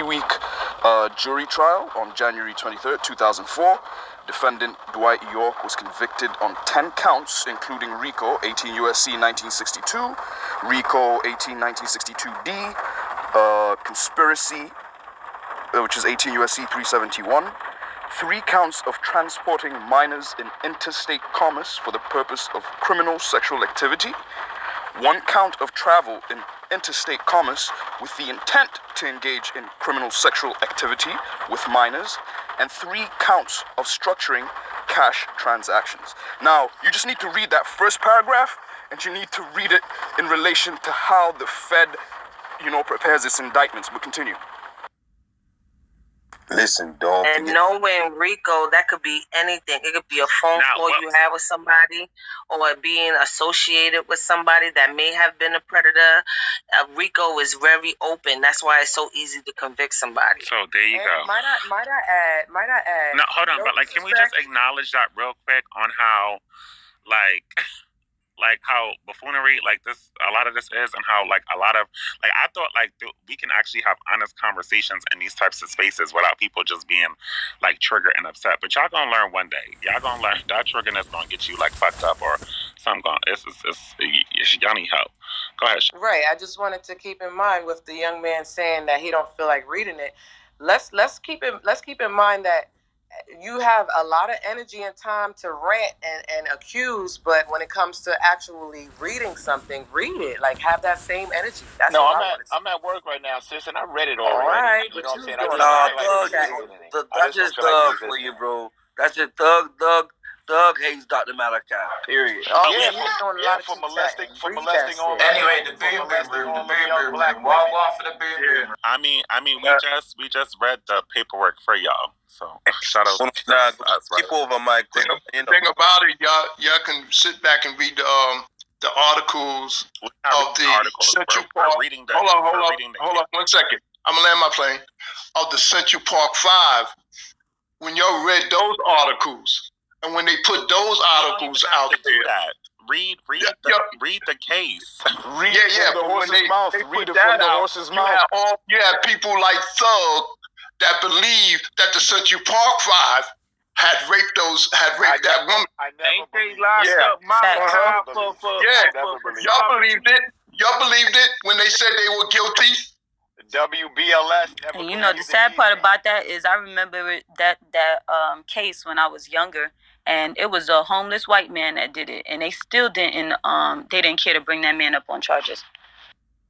3-week jury trial on January 23rd, 2004. Defendant Dwight York was convicted on 10 counts, including RICO 18 U.S.C. 1962, RICO 18 1962D, conspiracy, which is 18 U.S.C. 371, 3 counts of transporting minors in interstate commerce for the purpose of criminal sexual activity, 1 count of travel in interstate commerce with the intent to engage in criminal sexual activity with minors, and 3 counts of structuring cash transactions. Now, you just need to read that first paragraph, and you need to read it in relation to how the Fed, prepares its indictments. But continue. Listen, dog. And knowing RICO, that could be anything. It could be a phone call you have with somebody, or being associated with somebody that may have been a predator. RICO is very open. That's why it's so easy to convict somebody. So there you go. Might I add? No, hold on, but can we just acknowledge that real quick on how, how buffoonery this, a lot of this is, and how a lot of I thought we can actually have honest conversations in these types of spaces without people just being triggered and upset. But y'all gonna learn one day. Y'all gonna learn that triggerness gonna get you fucked up or something. It's y'all need help. Go ahead. Right. I just wanted to keep in mind with the young man saying that he don't feel like reading it. Let's keep in mind that you have a lot of energy and time to rant and accuse, but when it comes to actually reading something, read it. Have that same energy. That's I'm at work right now, sis, and I read it already. All right, you know what I'm saying? That's just thug for you, bro. That's just thug. Thug hates Dr. Malachi. Period. For molesting all. Anyway, the beam black. Wall for the beam. We just read the paperwork for y'all. So shout out. Keep over my thing about it, y'all can sit back and read the articles of the Central Park. Hold on 1 second. I'm gonna land my plane. Of the Central Park 5. When y'all read those articles, and when they put those articles out there, read the case. Read from the horse's mouth. Read it from the horse's mouth. You have people like Thug that believe that the Central Park 5 had raped that woman. Ain't they locked up Y'all believed it. Y'all believed it when they said they were guilty. WBLS. And the sad part about that is I remember that case when I was younger, and it was a homeless white man that did it, and they still didn't care to bring that man up on charges.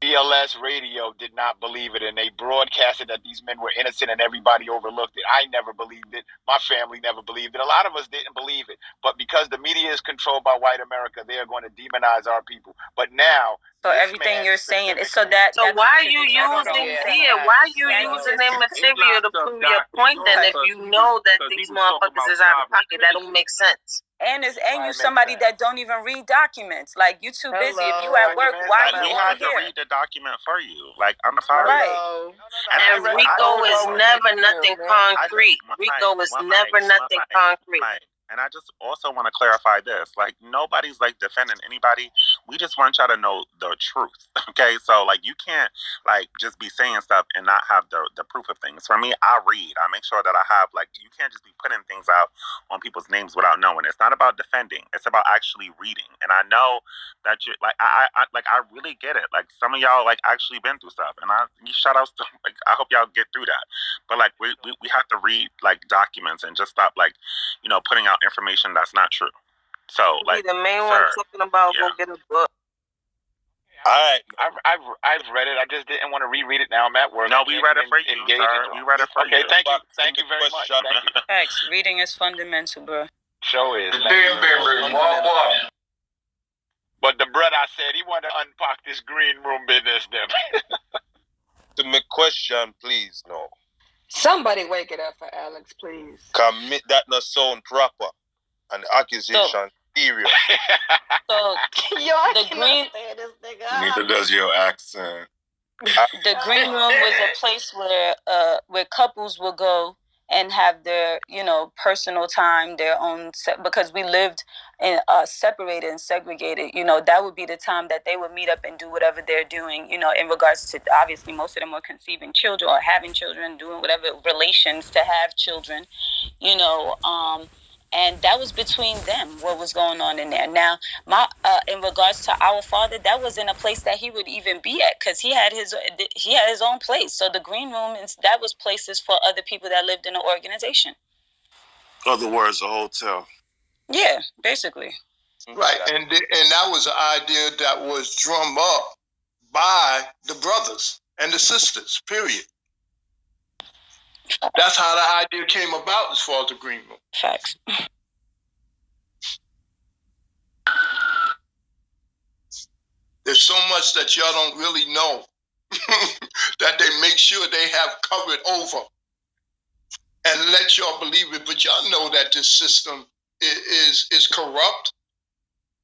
BLS radio did not believe it, and they broadcasted that these men were innocent and everybody overlooked it. I never believed it. My family never believed it. A lot of us didn't believe it. But because the media is controlled by white America, they are going to demonize our people. But now... So everything you're saying is So why are you using their material to prove your point then if you know that these motherfuckers is out of pocket? That don't make sense. And you somebody that don't even read documents. You too busy. If you at work, why are you had to here? read the document for you. I'm sorry. Right. And RICO is never nothing concrete. RICO is never nothing concrete. And I just also want to clarify this. Nobody's defending anybody. We just want y'all to know the truth. Okay? So you can't just be saying stuff and not have the proof of things. For me, I read. I make sure that I have you can't just be putting things out on people's names without knowing. It's not about defending. It's about actually reading. And I know that you I really get it. Some of y'all actually been through stuff. And shout outs to I hope y'all get through that. But we have to read documents and just stop putting out information that's not true. So the main one talking about go get a book. All right, I've read it. I just didn't want to reread it. Now I'm at work. No, we read it for you. We read it for you. Okay, thank you very much. Thank you. Thanks. Reading is fundamental, bro. Show is. But the brother I said he wanted to unpack this green room business. Them. To make question, please, no. Somebody wake it up for Alex, please. Commit that not sound proper. And the accusation serious. So the green neither does your accent. The green room was a place where couples would go and have their, personal time, their own, because we lived in separated and segregated, that would be the time that they would meet up and do whatever they're doing, in regards to, obviously most of them are conceiving children or having children, doing whatever relations to have children, and that was between them, what was going on in there. Now, in regards to our father, that was in a place that he would even be at, because he had his own place. So the green room, that was places for other people that lived in the organization. Other words, a hotel. Yeah, basically. Right, and that was an idea that was drummed up by the brothers and the sisters, period. That's how the idea came about as far as the green room. Facts. There's so much that y'all don't really know that they make sure they have covered over and let y'all believe it. But y'all know that this system is corrupt.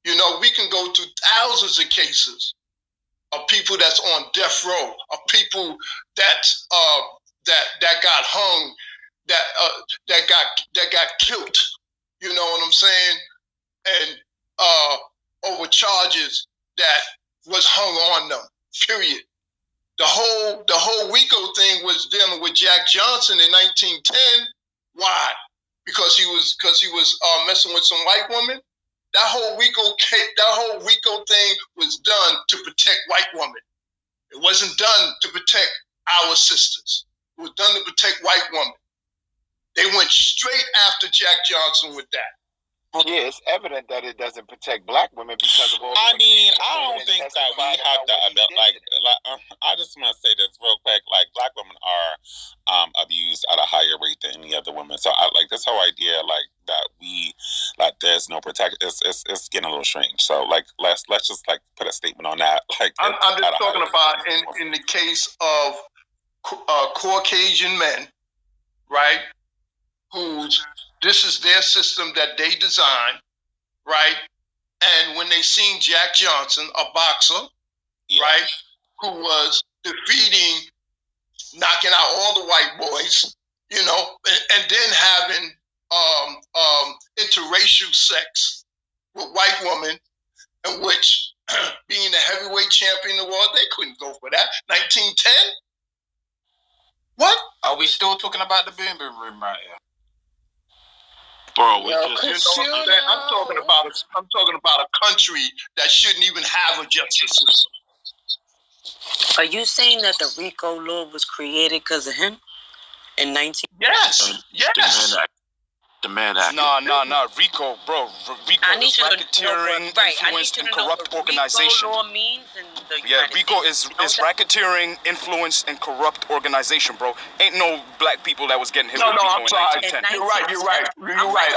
We can go to thousands of cases of people that's on death row, of people that got hung, that got killed. You know what I'm saying? And over charges that was hung on them. Period. The whole RICO thing was dealing with Jack Johnson in 1910. Why? Because he was messing with some white woman. That whole RICO thing was done to protect white women. It wasn't done to protect our sisters. It was done to protect white women. They went straight after Jack Johnson with that. Yeah, it's evident that it doesn't protect black women because of all. I don't think that we have to I just want to say this real quick. Like, black women are abused at a higher rate than any other women. So I like this whole idea, like, that there's no protection. It's getting a little strange. So let's just put a statement on that. Like, I'm just talking about in the case of Caucasian men, right? This is their system that they designed, right? And when they seen Jack Johnson, a boxer, right, who was defeating, knocking out all the white boys, and then having interracial sex with white women, in which being the heavyweight champion of the world, they couldn't go for that. 1910? What? Are we still talking about the boom boom room right here? Bro, I'm talking about a country that shouldn't even have a justice system. Are you saying that the RICO law was created because of him in 19? Yes. The man act. No. RICO, bro. RICO is racketeering, influence, and corrupt organization. RICO law means in the RICO is racketeering, influence, and corrupt organization, bro. Ain't no black people that was getting hit with RICO I'm sorry. in 1910. You're right.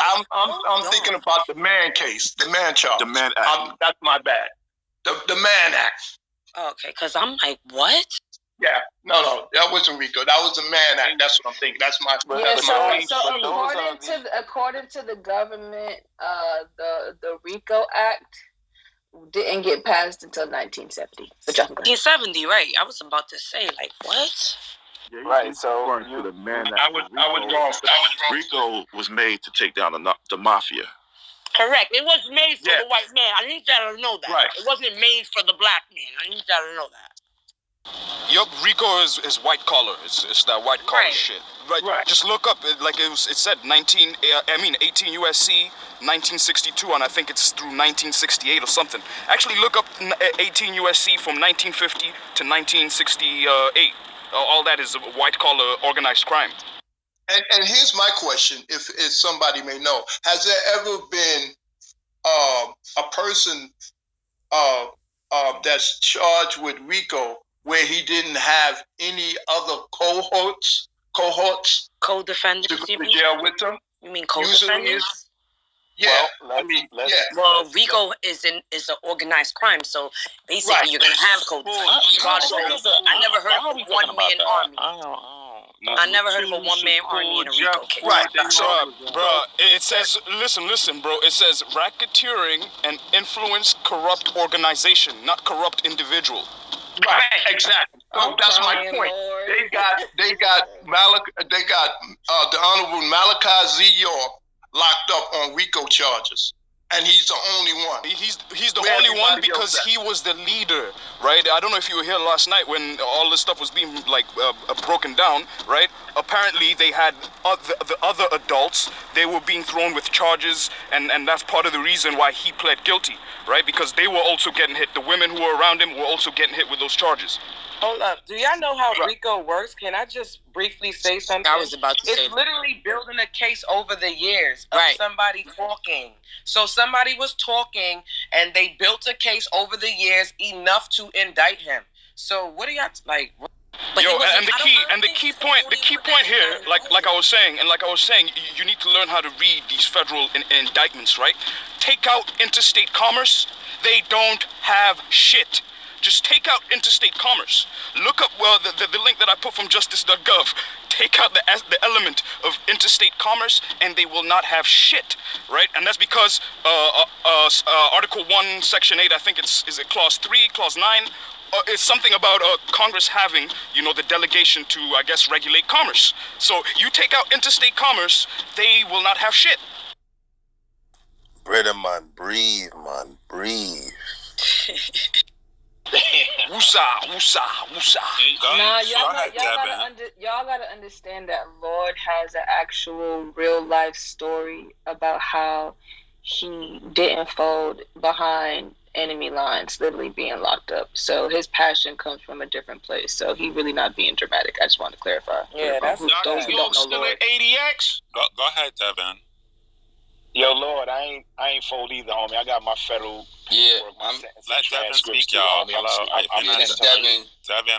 I'm thinking about the man case, the man charge. The man act. That's my bad. The man act. Okay, because I'm like, what? Yeah, no, that wasn't RICO. That was the Man Act. That's what I'm thinking. That's my. According to the government, the RICO Act didn't get passed until 1970. 1970, right? I was about to say, like, what? Yeah, right. So to the Man Act. I was wrong for that. RICO was made to take down the mafia. Correct. It was made for the white man. I need y'all to know that. Right. It wasn't made for the black man. I need y'all to know that. Yup, RICO is white collar. It's that white collar shit. Right. Just look up. It said 18 USC 1962, and I think it's through 1968 or something. Actually, look up 18 USC from 1950 to 1968. All that is white collar organized crime. And here's my question: if somebody may know, has there ever been a person that's charged with RICO where he didn't have any other cohorts, co-defendants, to go to jail with them? You mean co-defendants? Yeah, well, RICO is an organized crime, so basically you're gonna have co-defendants. I never heard of a one-man army. I never heard of a one-man army in a RICO case. Right. Bro, it says, listen, bro. It says racketeering and influence corrupt organization, not corrupt individual. Right, exactly. So that's my point. They got the Honorable Malachi Z. York locked up on RICO charges. And he's the only one. He's the only one because he was the leader, right? I don't know if you were here last night when all this stuff was being broken down, right? Apparently they had the other adults. They were being thrown with charges, and that's part of the reason why he pled guilty, right? Because they were also getting hit. The women who were around him were also getting hit with those charges. Hold up. Do y'all know how RICO works? Can I just briefly say something? I was about to say. It's literally building a case over the years of Right. somebody talking. So somebody was talking, and they built a case over the years enough to indict him. So what do y'all like? But yo, and the key point here, like I was saying, you need to learn how to read these federal indictments, right? Take out interstate commerce. They don't have shit. Just take out interstate commerce. Look up the link that I put from justice.gov. Take out the element of interstate commerce, and they will not have shit, right? And that's because Article 1, Section 8, I think is it Clause 3, Clause 9? It's something about Congress having, the delegation to, I guess, regulate commerce. So you take out interstate commerce, they will not have shit. Brother, man, breathe, man, breathe. Woosah, woosah, woosah. Nah, y'all gotta understand that Lord has an actual real life story about how he didn't fold behind enemy lines, literally being locked up. So his passion comes from a different place. So he really not being dramatic. I just want to clarify. Yeah, that's those who don't know Lord. ADX? Go ahead, Devin. Yo, Lord, I ain't fold either, homie. I got my federal. Yeah, let Devin speak, y'all. Devin,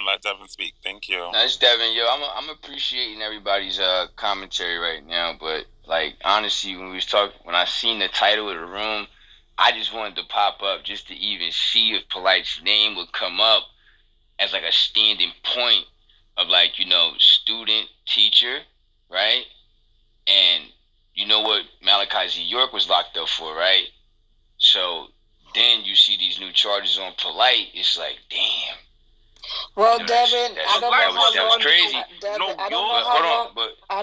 let Devin speak. Thank you. That's Devin. Yo, I'm appreciating everybody's commentary right now, but honestly, when I seen the title of the room, I just wanted to pop up just to even see if Polite's name would come up as a standing point of student, teacher, right? And you know what Malachi Z. York was locked up for, right? So then you see these new charges on Polite. It's damn. Well, Devin, I don't know how long crazy. I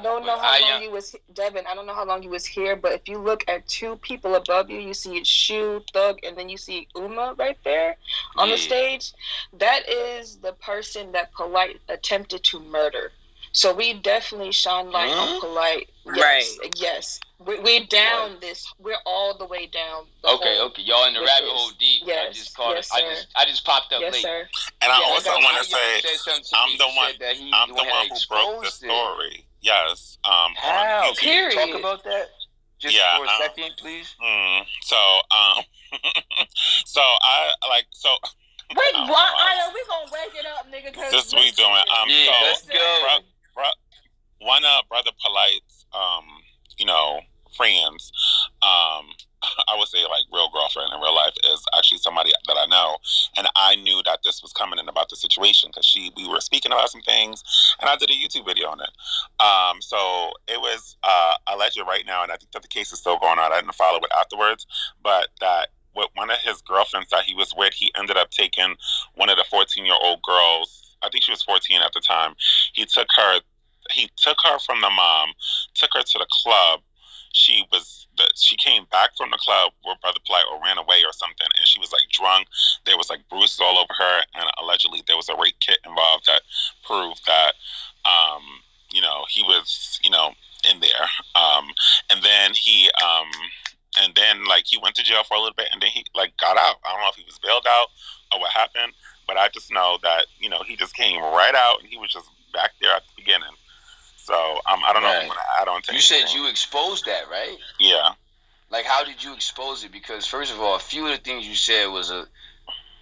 don't know how long you was Devin. I don't know how long you was here, but if you look at two people above you, you see Shu, Thug, and then you see Uma right there on the stage. That is the person that Polite attempted to murder. So we definitely shine light on Polite. Yes, right. Yes. We're down this. We're all the way down. Okay. Y'all in the rabbit hole deep. Yes. I just popped up late. Sir. And I also want to say, I'm the one who broke the story. Yes. How? Can you talk about that? Just for a second, please. So I Wait, why? We gonna wake it up, nigga? This we doing. Let's go. One of Brother Polite's, friends, I would say real girlfriend in real life is actually somebody that I know, and I knew that this was coming in about the situation because we were speaking about some things, and I did a YouTube video on it. So it was alleged right now, and I think that the case is still going on. I didn't follow it afterwards, but that with one of his girlfriends that he was with, he ended up taking one of the 14-year-old girls. I think she was 14 at the time. He took her from the mom, took her to the club. She came back from the club where Brother Polite or ran away or something, and she was drunk. There was bruises all over her, and allegedly there was a rape kit involved that proved that he was in there. And then he went to jail for a little bit, and then he got out. I don't know if he was bailed out or what happened, but I just know that he just came right out, and he was just back there at the beginning. So I don't know if I'm going to add on to you anything. said you exposed that, right? Yeah. How did you expose it? Because first of all, a few of the things you said was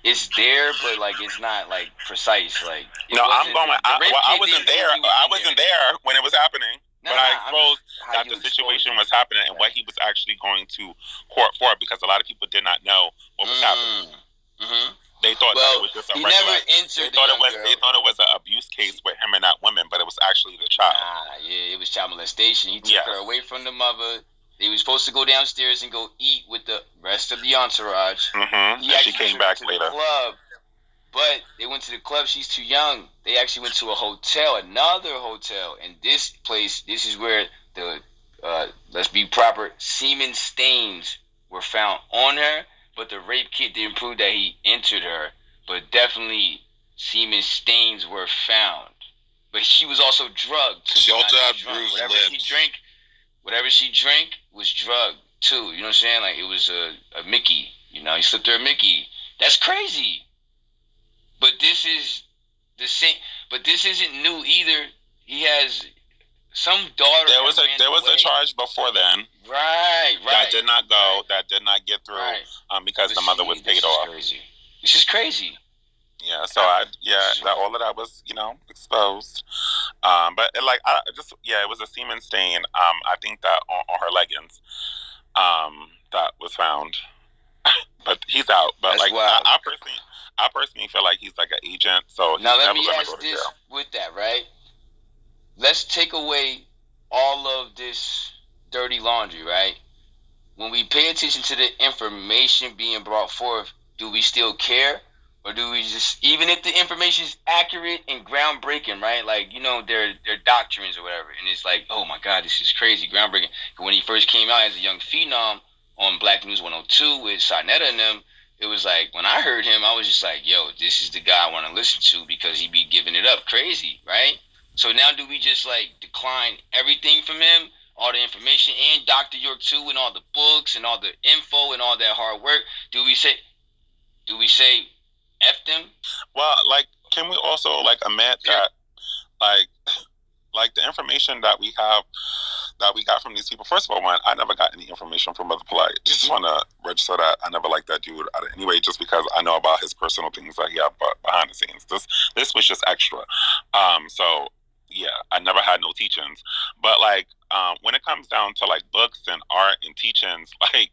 it's there, but it's not precise. No, I wasn't there. I wasn't there when it was happening. But I exposed that the situation was happening and what he was actually going to court for, because a lot of people did not know what was happening. Mm-hmm. They thought that it was just a regular. They thought it was an abuse case with him and that woman, but it was actually the child. It was child molestation. He took her away from the mother. They were supposed to go downstairs and go eat with the rest of the entourage. Mm-hmm. And she came back later. Club, But they went to the club. She's too young. They actually went to a hotel, another hotel. And this place, this is where the, let's be proper, semen stains were found on her. But the rape kit didn't prove that he entered her. But definitely semen stains were found. But she was also drugged, too. She also had bruised lips. Whatever she drank was drugged, too. You know what I'm saying? Like, it was a Mickey. You know, he slipped her a Mickey. That's crazy. But this is the same. But this isn't new either. He has some daughter. There was a charge before then. Right. That did not go. That did not get through. Right. Because the mother was paid off. Crazy. This is crazy. Yeah. So all of that was exposed. But it was a semen stain. I think that on her leggings. That was found. But he's out. But that's I personally feel like he's like an agent. So he's now let never me ask this jail. With that, right? Let's take away all of this dirty laundry, right? When we pay attention to the information being brought forth, do we still care? Or do we just, even if the information is accurate and groundbreaking, right? Like, their doctrines or whatever. And it's like, oh my God, this is crazy, groundbreaking. When he first came out as a young phenom on Black News 102 with Sarnetta and them, it was like, when I heard him, I was just like, yo, this is the guy I want to listen to because he be giving it up crazy, right? So now do we just like decline everything from him, all the information, and Dr. York too, and all the books and all the info and all that hard work? Do we say F them? Well, like, can we also like admit that like the information that we got from these people? First of all, I never got any information from Brother Polite. Just want to register that I never liked that dude anyway, just because I know about his personal things that he had behind the scenes. This was just extra. So yeah, I never had no teachings. But like, when it comes down to like books and art and teachings, like,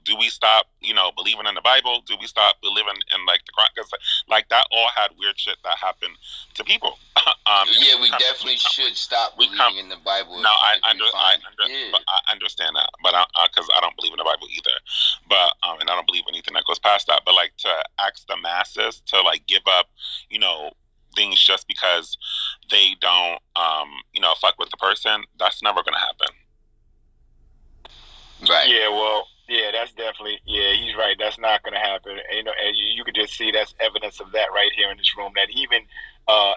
do we stop, believing in the Bible? Do we stop believing in like the Quran? Because like that all had weird shit that happened to people. We definitely should stop believing in the Bible. No, I understand that, but because I don't believe in the Bible either. But and I don't believe anything that goes past that. But like to ask the masses to like give up, things just because they don't, fuck with the person, that's never gonna happen. Right. Yeah. Well. Yeah, that's definitely. Yeah, he's right. That's not going to happen. And you could just see that's evidence of that right here in this room. That even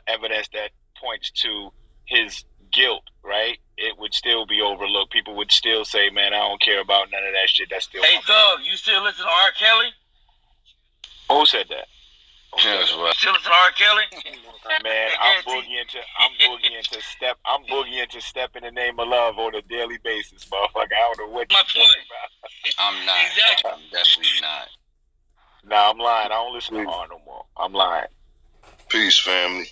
evidence that points to his guilt, right? It would still be overlooked. People would still say, "Man, I don't care about none of that shit." That's still. Hey, Thug, you still listen to R. Kelly? Who said that? Still listen to R. Kelly? Man, I'm boogieing to step in the name of love on a daily basis, motherfucker. I don't know what you're talking about. I'm not. Exactly. I'm definitely not. Nah, I'm lying. I don't listen to R no more. I'm lying. Peace, family.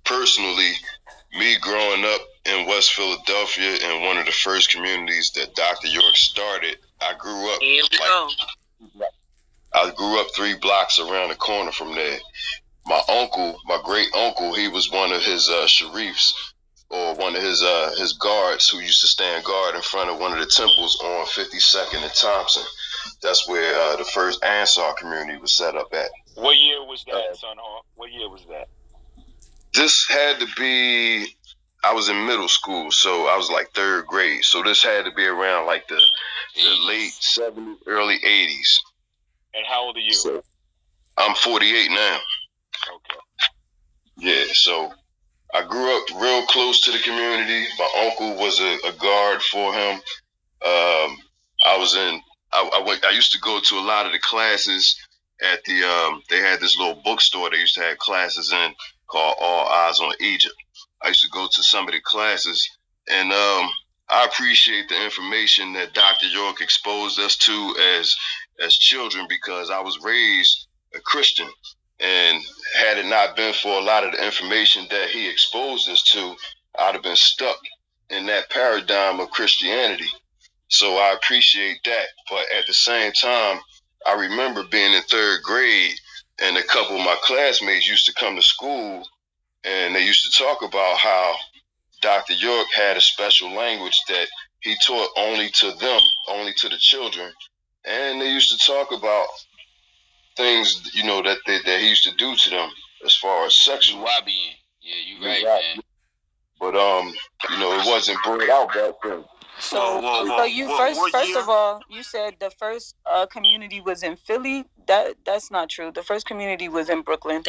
Personally, me growing up in West Philadelphia in one of the first communities that Dr. York started, I grew up. I grew up 3 blocks around the corner from there. My uncle, my great uncle, he was one of his sharifs, or one of his guards, who used to stand guard in front of one of the temples on 52nd and Thompson. That's where the first Ansar community was set up at. What year was that, son? What year was that? This had to be, I was in middle school, so I was like 3rd grade. So this had to be around like the late 70s, early 80s. And how old are you? So, I'm 48 now. Okay. Yeah, so I grew up real close to the community. My uncle was a guard for him. I used to go to a lot of the classes at the, they had this little bookstore they used to have classes in called All Eyes on Egypt. I used to go to some of the classes, and I appreciate the information that Dr. York exposed us to as children, because I was raised a Christian, and had it not been for a lot of the information that he exposed us to, I'd have been stuck in that paradigm of Christianity. So I appreciate that. But at the same time, I remember being in 3rd grade, and a couple of my classmates used to come to school, and they used to talk about how Dr. York had a special language that he taught only to them, only to the children. And they used to talk about things, you know, that he used to do to them as far as sexual. Nubian. Yeah, you right, man. But you know, it wasn't brought out back then. So you first of all, you said the first community was in Philly. That's not true. The first community was in Brooklyn.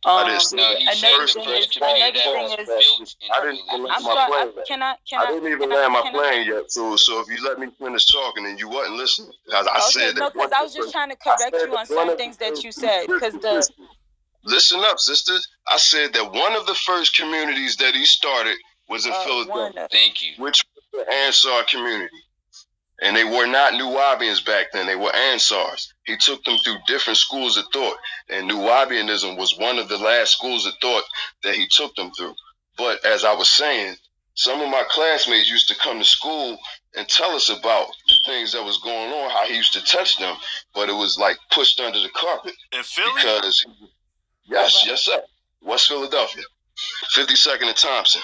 I didn't say No, he said the first community that was built in I didn't even land my plane. I didn't even land my plane yet. So if you let me finish talking and you wasn't listening, I said that. No, because I was just trying to correct you on certain things that you said. Because listen up, sisters. I said that one of the first communities that he started was in Philadelphia. Thank you. Which was the Ansar community. And they were not Nubians back then. They were Ansars. He took them through different schools of thought. And Nubianism was one of the last schools of thought that he took them through. But as I was saying, some of my classmates used to come to school and tell us about the things that was going on, how he used to touch them. But it was like pushed under the carpet. In Philly? Because, yes, sir. West Philadelphia. 52nd and Thompson.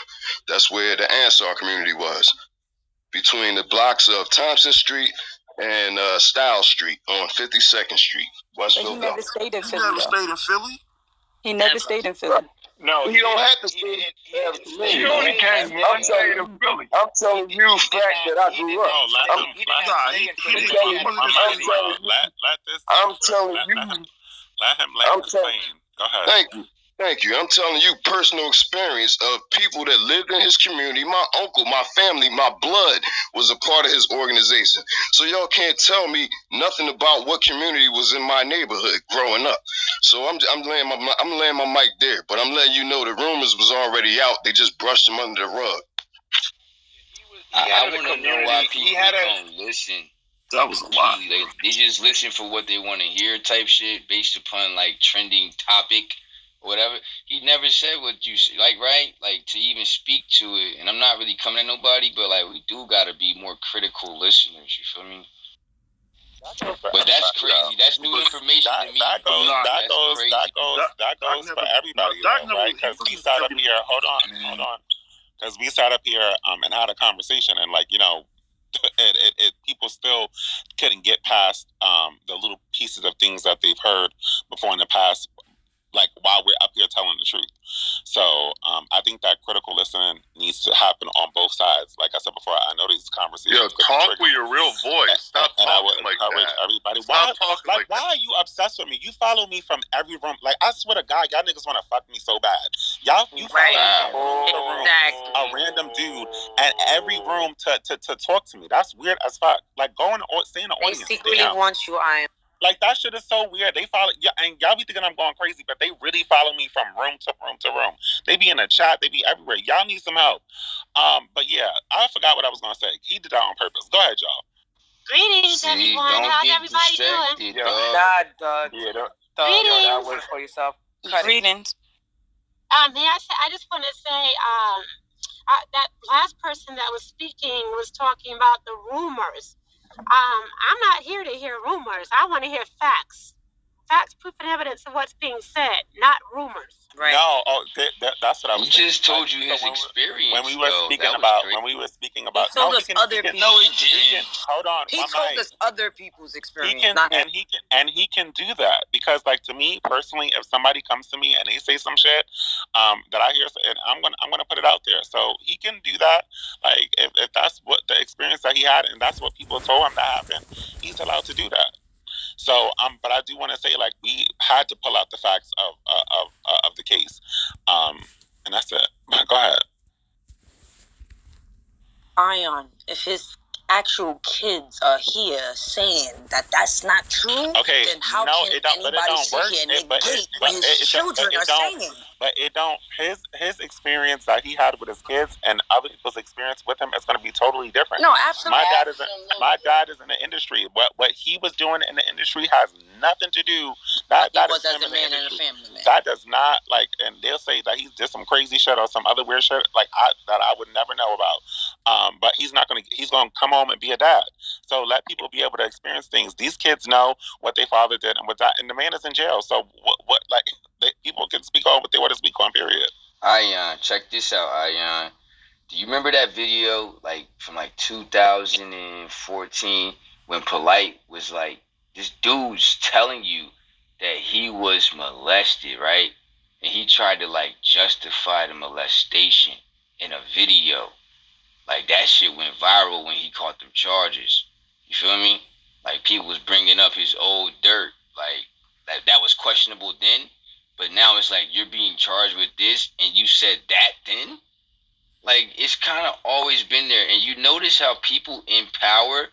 That's where the Ansar community was. Between the blocks of Thompson Street and Stiles Street on 52nd Street, West Philadelphia. He never stayed in Philly. He never stayed in Philly? He never stayed in Philly. No, you don't have to stay. You only came one day to Philly. I'm telling you fact that I grew up. I'm telling you. Let him explain. Go ahead. Thank you. I'm telling you personal experience of people that lived in his community. My uncle, my family, my blood was a part of his organization. So y'all can't tell me nothing about what community was in my neighborhood growing up. So I'm laying my mic there, but I'm letting you know the rumors was already out. They just brushed them under the rug. I want to know why people don't listen. That was a lot. They just listen for what they want to hear type shit based upon like trending topic. Whatever. He never said what you like, right? Like to even speak to it. And I'm not really coming at nobody, but like we do gotta be more critical listeners. You feel me? But that's crazy. That's new information to me. That goes for everybody, right? Because we sat up here. Hold on. Because we sat up here and had a conversation, and like people still couldn't get past the little pieces of things that they've heard before in the past. Like while we're up here telling the truth. So I think that critical listening needs to happen on both sides. Like I said before, I know these conversations. Yo, talk with your real voice. Stop talking I would like encourage that. everybody. Why are you obsessed with me? You follow me from every room. Like I swear to God, y'all niggas want to fuck me so bad. You follow me from room, a random dude, and every room to talk to me. That's weird as fuck. Like go and stay in the audience. They secretly want you. Like that shit is so weird. They follow, and y'all be thinking I'm going crazy, but they really follow me from room to room to room. They be in the chat. They be everywhere. Y'all need some help. But yeah, I forgot what I was gonna say. He did that on purpose. Go ahead, y'all. Greetings, everyone. How's everybody doing? Doug. Greetings. That was for yourself. Greetings. I just want to say, that last person that was speaking was talking about the rumors. I'm not here to hear rumors. I want to hear facts. Facts, proof, and evidence of what's being said, not rumors. Right. No, that's what I was saying. He just told you his experience. When we were speaking about, he told us other people. No, he didn't. Hold on. He told us other people's experience. He can do that because, like, to me personally, if somebody comes to me and they say some shit that I hear, and I'm gonna put it out there. So he can do that. Like, if that's what the experience that he had, and that's what people told him that happened, he's allowed to do that. So, but I do want to say, like, we had to pull out the facts of the case, and that's it. Go ahead. Ion, if his actual kids are here saying that that's not true, okay, then how can anybody sit here and negate what his children are saying? But it don't. His experience that he had with his kids and other people's experience with him is going to be totally different. No, absolutely. My dad is in the industry. What he was doing in the industry has nothing to do. That was as a man and a family man. That does not, like, and they'll say that he did some crazy shit or some other weird shit that I would never know about. But he's gonna come home and be a dad. So let people be able to experience things. These kids know what their father did and what that, and the man is in jail. So what people can speak on what they want to speak on, period. Ion, check this out, Ion. Do you remember that video, like, from, like, 2014 when Polite was, like, this dude's telling you that he was molested, right? And he tried to like justify the molestation in a video. Like that shit went viral when he caught them charges. You feel me? Like people was bringing up his old dirt. Like that was questionable then, but now it's like you're being charged with this and you said that then? Like it's kind of always been there. And you notice how people in power,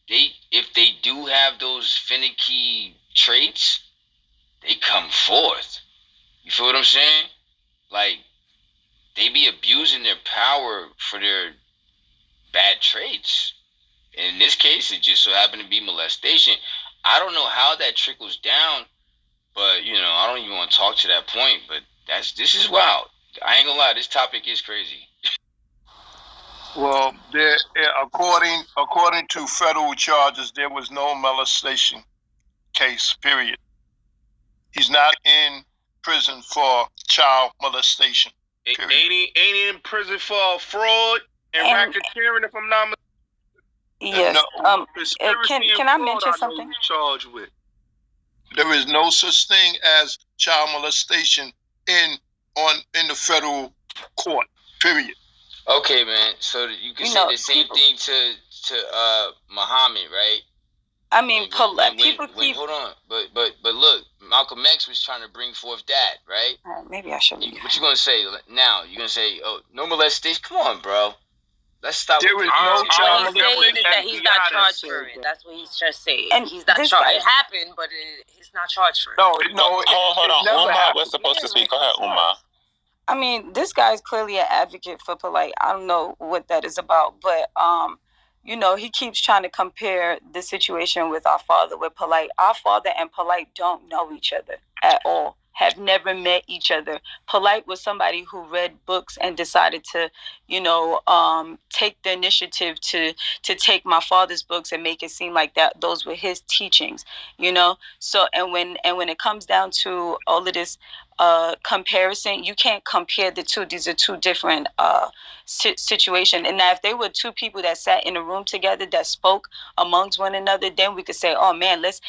if they do have those finicky traits, they come forth. You feel what I'm saying? Like they be abusing their power for their bad traits. In this case, it just so happened to be molestation. I don't know how that trickles down, but I don't even want to talk to that point. But this is wild. I ain't gonna lie, this topic is crazy. Well, according to federal charges, there was no molestation case. Period. He's not in prison for child molestation. Ain't he in prison for fraud and racketeering? If I'm not mistaken. Yes. No, can I mention something? Charged with. There is no such thing as child molestation in the federal court. Period. Okay, man. So you can say the same thing to Muhammad, right? I mean, people keep. Hold on, but look, Malcolm X was trying to bring forth that, right? Maybe I should. What you gonna say now? You gonna say, oh, no molestation? Come on, bro. Let's stop. There is no child molestation. That he's not charged for it. That's what he's just saying. And he's not charged. It happened, but he's not charged for it. No. Hold on. Uma was supposed to speak. Go ahead, Uma. I mean, this guy's clearly an advocate for Polite. I don't know what that is about, but he keeps trying to compare the situation with our father with Polite. Our father and Polite don't know each other at all, have never met each other. Polite was somebody who read books and decided to, take the initiative to take my father's books and make it seem like that those were his teachings, So and when it comes down to all of this comparison, you can't compare the two. These are two different situations. And now if they were two people that sat in a room together that spoke amongst one another, then we could say, oh man, let's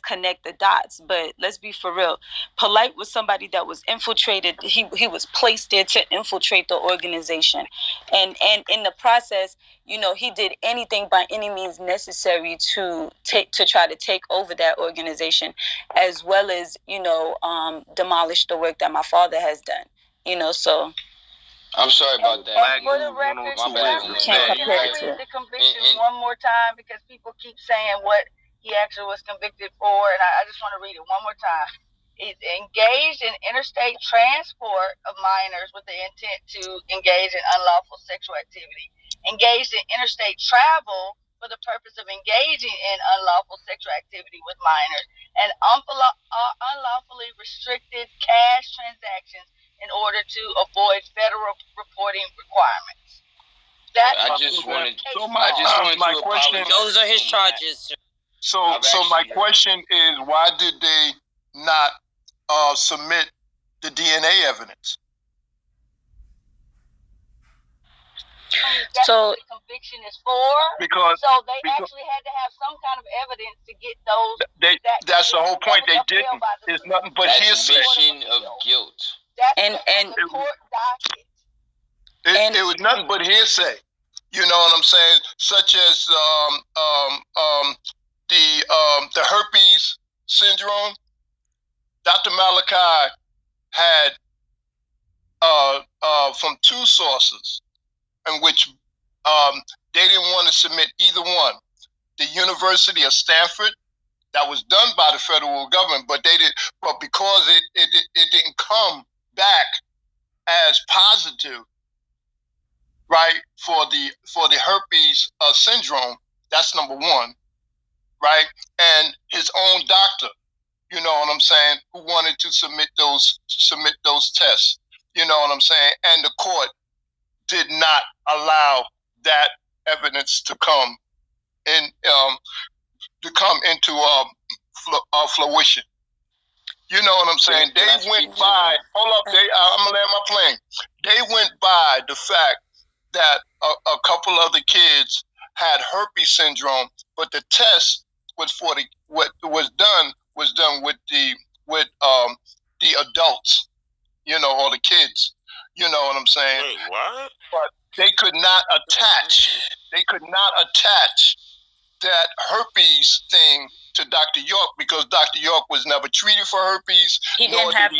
connect the dots. But let's be for real. Polite was somebody that was infiltrated. He was placed there to infiltrate the organization, and in the process, he did anything by any means necessary to try to take over that organization, as well as demolish the work that my father has done. So. I'm sorry about that. And for the record, can I read the conviction one more time, because people keep saying what he actually was convicted for, and I just want to read it one more time. He's engaged in interstate transport of minors with the intent to engage in unlawful sexual activity. Engaged in interstate travel for the purpose of engaging in unlawful sexual activity with minors, and unlawfully restricted cash transactions in order to avoid federal reporting requirements. I just wanted to apologize. Those are his charges. So my question is, why did they not submit the DNA evidence? That's what the conviction is for. So they actually had to have some kind of evidence to get those. That's the whole point. They didn't. It's nothing but hearsay. Admission of guilt. That's the court docket. It was nothing but hearsay. You know what I'm saying? Such as the herpes syndrome. Dr. Malachi had from two sources, in which they didn't want to submit either one. The University of Stanford, that was done by the federal government, but they did. But because it didn't come back as positive, right, for the herpes syndrome. That's number one, right? And his own doctor, you know what I'm saying, who wanted to submit those tests, you know what I'm saying, and the court did not allow that evidence to come into fruition. You know what I'm saying? They went by. Hold up, I'm gonna land my plane. They went by the fact that a couple of the kids had herpes syndrome, but the test was what was done was done with the adults, you know, or the kids. You know what I'm saying? Wait, what? But they could not attach. They could not attach that herpes thing to Dr. York because Dr. York was never treated for herpes. He didn't have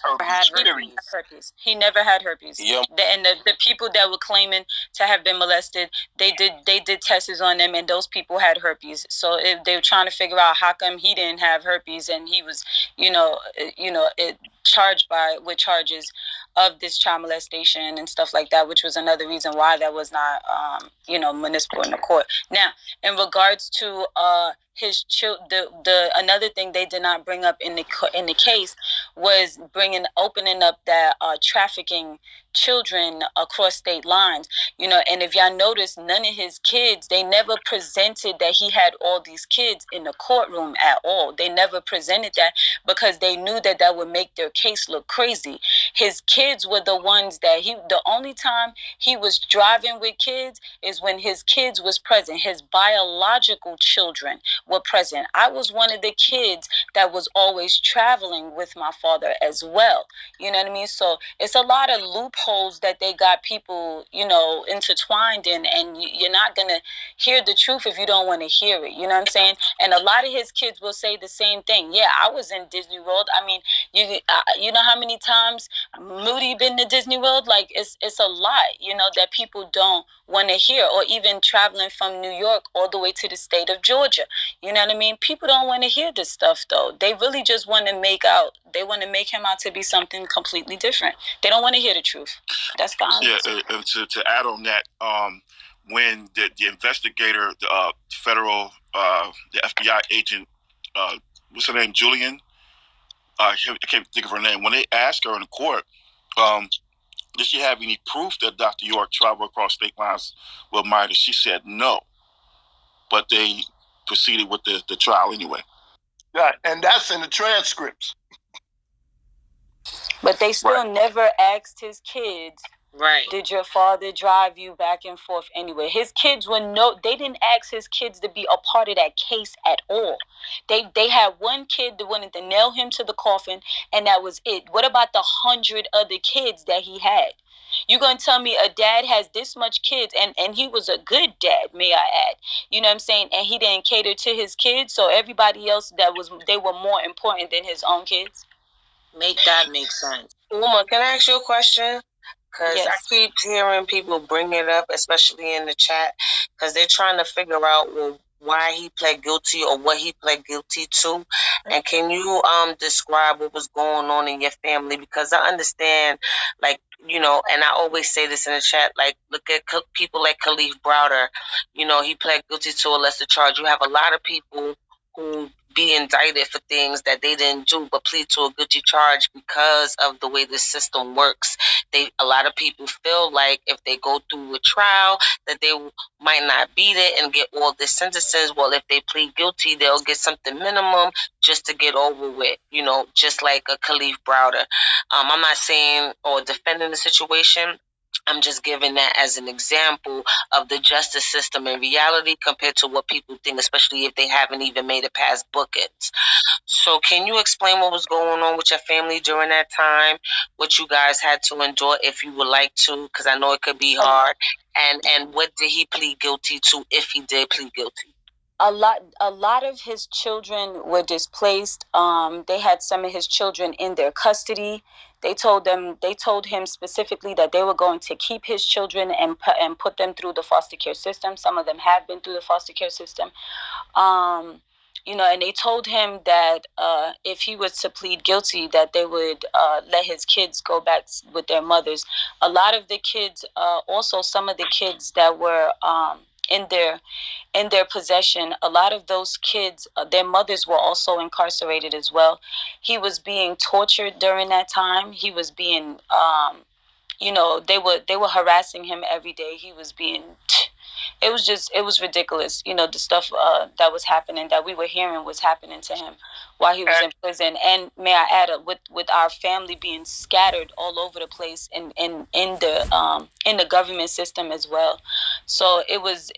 herpes. He never had herpes. Yep. And the people that were claiming to have been molested, they did tests on them, and those people had herpes. So they were trying to figure out how come he didn't have herpes, and he was, charged with charges of this child molestation and stuff like that, which was another reason why that was not, municipal in the court. Now, in regards to his the another thing they did not bring up in the case was opening up that trafficking children across state lines, and if y'all notice, none of his kids, they never presented that he had all these kids in the courtroom at all. They never presented that because they knew that would make their case look crazy. His kids were the ones that the only time he was driving with kids is when his kids was present. His biological children were present. I was one of the kids that was always traveling with my father as well. You know what I mean? So it's a lot of loopholes that they got people, intertwined in, and you're not going to hear the truth if you don't want to hear it. You know what I'm saying? And a lot of his kids will say the same thing. Yeah, I was in Disney World. I mean, you know how many times Moody been to Disney World? Like, it's a lot, that people don't want to hear, or even traveling from New York all the way to the state of Georgia. You know what I mean? People don't want to hear this stuff, though. They really just want to make him out to be something completely different. They don't want to hear the truth. That's the honest. Yeah, and to add on that, when the investigator, the federal, the FBI agent, what's her name, Julian? I can't think of her name. When they asked her in the court, did she have any proof that Dr. York traveled across state lines with minors? She said no, but they proceeded with the trial anyway. Yeah, and that's in the transcripts. But they still never asked his kids, right, did your father drive you back and forth anyway? His kids they didn't ask his kids to be a part of that case at all. They had one kid that wanted to nail him to the coffin, and that was it. What about the 100 other kids that he had? You gonna tell me a dad has this much kids, and he was a good dad, may I add? You know what I'm saying? And he didn't cater to his kids, so everybody else they were more important than his own kids. Make sense. Uma, can I ask you a question? Because yes. I keep hearing people bring it up, especially in the chat, because they're trying to figure out why he pled guilty or what he pled guilty to. And can you describe what was going on in your family? Because I understand, like, and I always say this in the chat, like, look at people like Khalif Browder. He pled guilty to a lesser charge. You have a lot of people who be indicted for things that they didn't do but plead to a guilty charge because of the way the system works. A lot of people feel like if they go through a trial that they might not beat it and get all the sentences. Well, if they plead guilty, they'll get something minimum just to get over with, just like a Khalif Browder. I'm not saying or defending the situation. I'm just giving that as an example of the justice system in reality compared to what people think, especially if they haven't even made it past bookends. So can you explain what was going on with your family during that time, what you guys had to endure if you would like to, because I know it could be hard, and what did he plead guilty to if he did plead guilty? A lot of his children were displaced. They had some of his children in their custody. They told him specifically that they were going to keep his children and put them through the foster care system. Some of them have been through the foster care system. And they told him that if he was to plead guilty, that they would let his kids go back with their mothers. A lot of the kids, also some of the kids that were in their possession, a lot of those kids, their mothers were also incarcerated as well. He was being tortured during that time. He was being, they were harassing him every day. He was being, it was ridiculous. The stuff that was happening, that we were hearing was happening to him while he was in prison. And may I add, with our family being scattered all over the place in the government system as well. So it was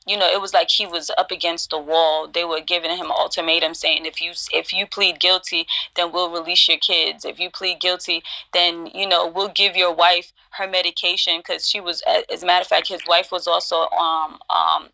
it was like he was up against the wall. They were giving him an ultimatum saying, if you plead guilty, then we'll release your kids. If you plead guilty, then, we'll give your wife her medication, because she was, as a matter of fact, his wife was also,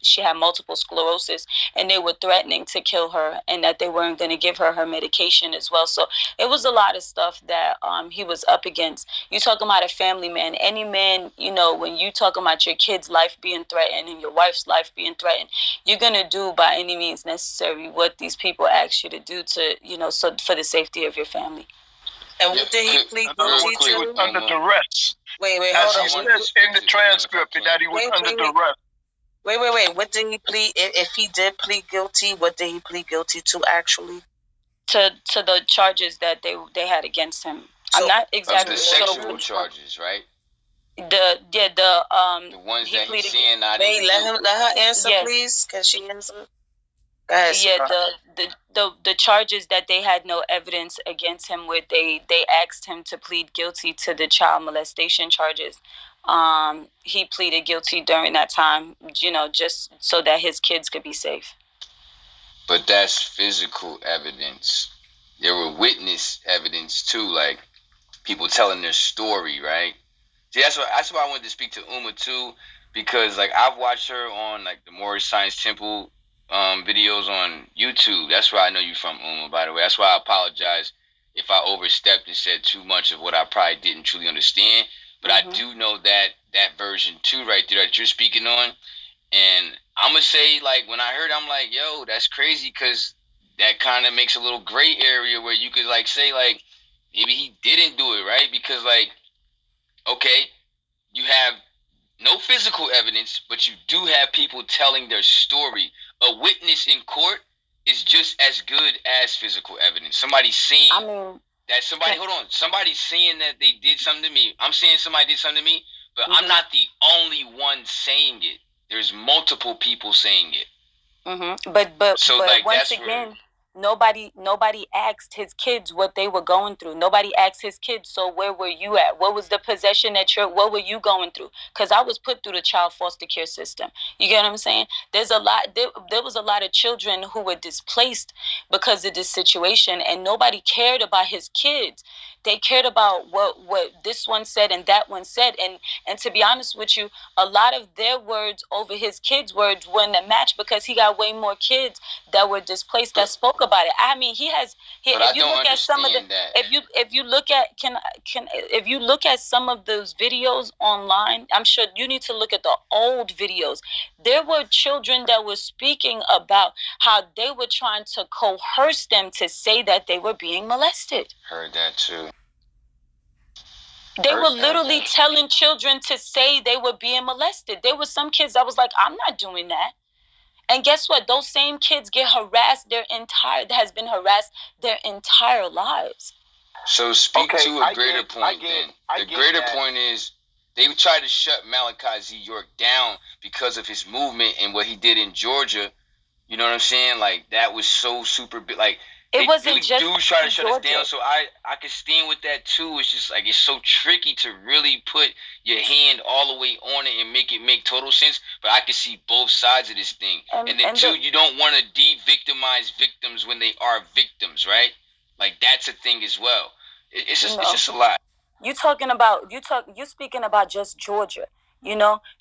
she had multiple sclerosis, and they were threatening to kill her, and that they weren't going to give her medication as well. So it was a lot of stuff that he was up against. You talking about a family man. Any man, when you talking about your kid's life being threatened and your wife's life being threatened, you're going to do by any means necessary what these people ask you to do to, so for the safety of your family. And what did he plead guilty to? He was under duress. Wait, As he says in the transcript, that he was under duress. Wait. What did he plead? If he did plead guilty, what did he plead guilty to actually? To the charges that they had against him. So, I'm not exactly sure. The sexual charges, right? The ones that he's saying not. Wait, let her answer, please, because she answered. The charges that they had no evidence against him with, they asked him to plead guilty to the child molestation charges. He pleaded guilty during that time, just so that his kids could be safe. But that's physical evidence. There were witness evidence too, like people telling their story, right? See, that's why I wanted to speak to Uma too, because like I've watched her on like the Moorish Science Temple videos on YouTube. That's where I know you from, Uma, by the way. That's why I apologize if I overstepped and said too much of what I probably didn't truly understand. But I do know that version too right there that you're speaking on. And I'm going to say, like, when I heard it, I'm like, yo, that's crazy, because that kind of makes a little gray area where you could, like, say, like, maybe he didn't do it, right? Because, like, okay, you have no physical evidence, but you do have people telling their story. A witness in court is just as good as physical evidence. Somebody's saying that somebody, hold on, somebody's saying that they did something to me. I'm saying somebody did something to me, but I'm not the only one saying it. There's multiple people saying it. But so, like, once again, nobody asked his kids what they were going through. Nobody asked his kids, so where were you at? What was the possession what were you going through? Because I was put through the child foster care system. You get what I'm saying? There was a lot of children who were displaced because of this situation, and nobody cared about his kids. They cared about what this one said and that one said. And to be honest with you, a lot of their words over his kids' words wouldn't match, because he got way more kids that were displaced that spoke about it. I mean, if you look at some of the, if you look at some of those videos online, I'm sure you need to look at the old videos. There were children that were speaking about how they were trying to coerce them to say that they were being molested. Heard that too. They were literally telling children to say they were being molested. There were some kids that was like, I'm not doing that. And guess what? Those same kids get harassed has been harassed their entire lives. So speak to a greater point then. The greater point is they tried to shut Malachi Z. York down because of his movement and what he did in Georgia. You know what I'm saying? Like, that was so super big. Like, it wasn't really just do try to shut us down. So I can stand with that too. It's just like, it's so tricky to really put your hand all the way on it and make it make total sense. But I can see both sides of this thing. And then two, you don't want to de-victimize victims when they are victims, right? Like, that's a thing as well. It's just a lot. You speaking about just Georgia.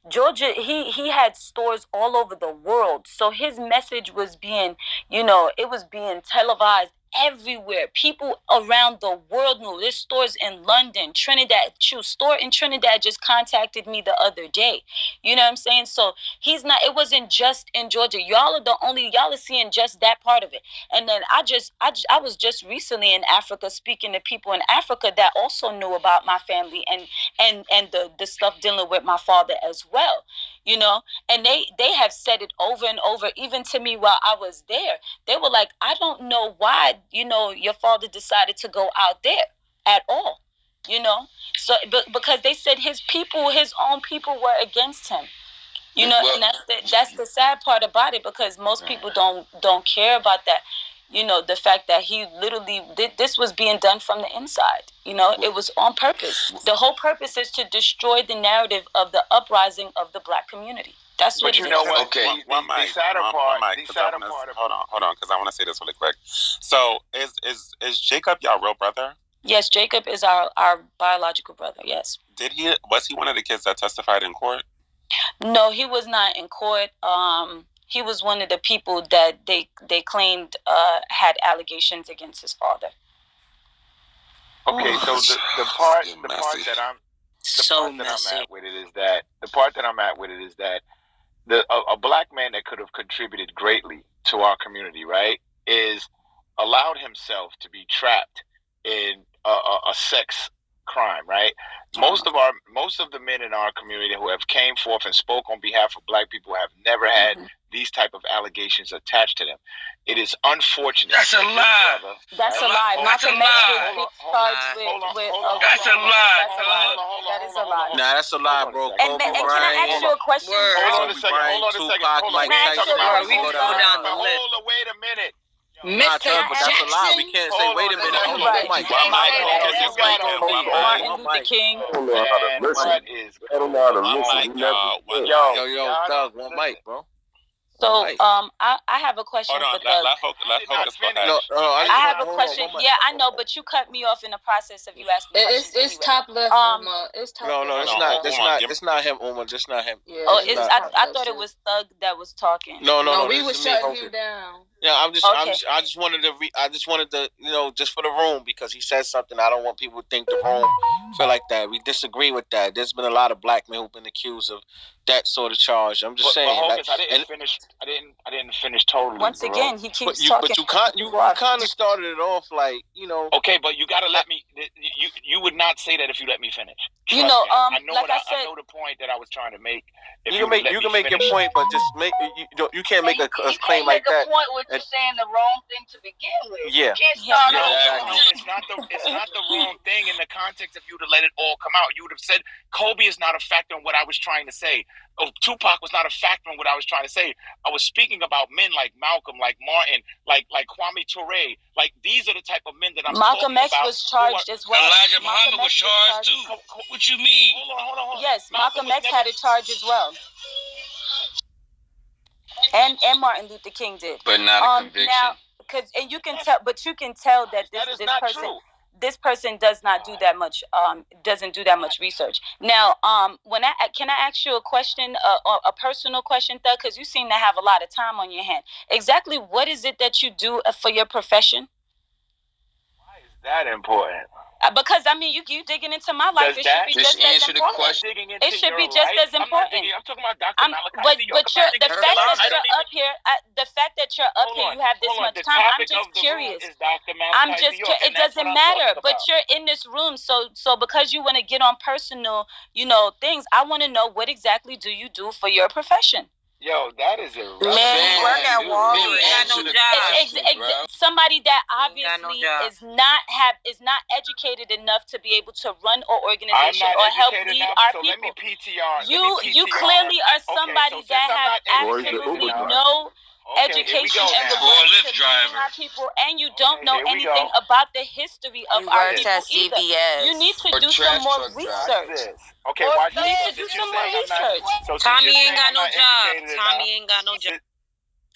Georgia, he had stores all over the world. So his message was being, it was being televised everywhere. People around the world knew. There's stores in London, Trinidad. Store in Trinidad just contacted me the other day. You know what I'm saying? So it wasn't just in Georgia. Y'all are seeing just that part of it. And then I was just recently in Africa speaking to people in Africa that also knew about my family and the stuff dealing with my father as well. And they have said it over and over, even to me while I was there. They were like, I don't know why, your father decided to go out there at all, so because they said his own people were against him, and that's the sad part about it, because most people don't care about that. The fact that he literally this was being done from the inside. It was on purpose. The whole purpose is to destroy the narrative of the uprising of the Black community. That's what But you know what? Okay, the sadder part. Hold on, because I want to say this really quick. So, is Jacob y'all real brother? Yes, Jacob is our biological brother. Yes. Was he one of the kids that testified in court? No, he was not in court. He was one of the people that they claimed had allegations against his father. Okay, so the part that I'm at with it is that a black man that could have contributed greatly to our community, right, is allowed himself to be trapped in a sex crime, right? Most of the men in our community who have came forth and spoke on behalf of black people have never had these type of allegations attached to them. It is unfortunate. That's a lie. That's a lie. Malcolm X was charged with. That's a lie, That is a lie. Nah, that's a lie, bro. And can I ask you a question? Hold on a second. Mike Tyson. We can go down the list. Wait a minute. Mr. But that's a lie. We can't say, wait a minute. Hold on, Mike. Martin Luther King. Yo, Doug, one mic, bro. So, I have a question for Doug. I have a question. Yeah, I know, but you cut me off in the process of you asking questions. It's top left, Uma. It's top left. No, it's not. It's not him, Uma. It's not him. Yeah, I thought it was Thug that was talking. No. We were shutting you down. Yeah, I just wanted to, just for the room, because he said something. I don't want people to think the room feel like that. We disagree with that. There's been a lot of black men who've been accused of that sort of charge. I'm just saying. Hawkins, I didn't finish totally. Once again, he keeps talking. But you kind of started it off like, Okay, but you gotta let me. You would not say that if you let me finish. I know I know the point that I was trying to make. You can make your point, but just you can't make a claim like that. Point with you saying the wrong thing to begin with. Yeah. You can't start over. It's not the wrong thing in the context of you to let it all come out. You would have said Kobe is not a factor in what I was trying to say. Tupac was not a factor in what I was trying to say. I was speaking about men like Malcolm, like Martin, like Kwame Ture. Like, these are the type of men that I'm Malcolm talking X about. was charged as well. Elijah Muhammad was charged too. What you mean? Hold on. Yes, Malcolm X had a charge as well. And Martin Luther King did. But not a conviction. Now, you can tell that this person does not do that much doesn't do that much research. Now, can I ask you a question, a personal question, Thug, because you seem to have a lot of time on your hand. Exactly what is it that you do for your profession? Why is that important? Because you digging into my life. It should be just as important. It should be just as important. I'm talking about Dr. Malachi. But the fact that you're up here, you have this much time. I'm just curious. It doesn't matter. But you're in this room, so because you want to get on personal, things, I want to know, what exactly do you do for your profession? Yo, that is a man. Work at Walgreens. Got no job. Somebody that obviously is not educated enough to be able to run an organization or help lead our people. Let me PTR. You clearly are somebody that have absolutely no education and regards to leading our people, and you don't know anything about the history of our people either. You need to do some more research. Okay, watch you need to do some more research. Tommy ain't got no job.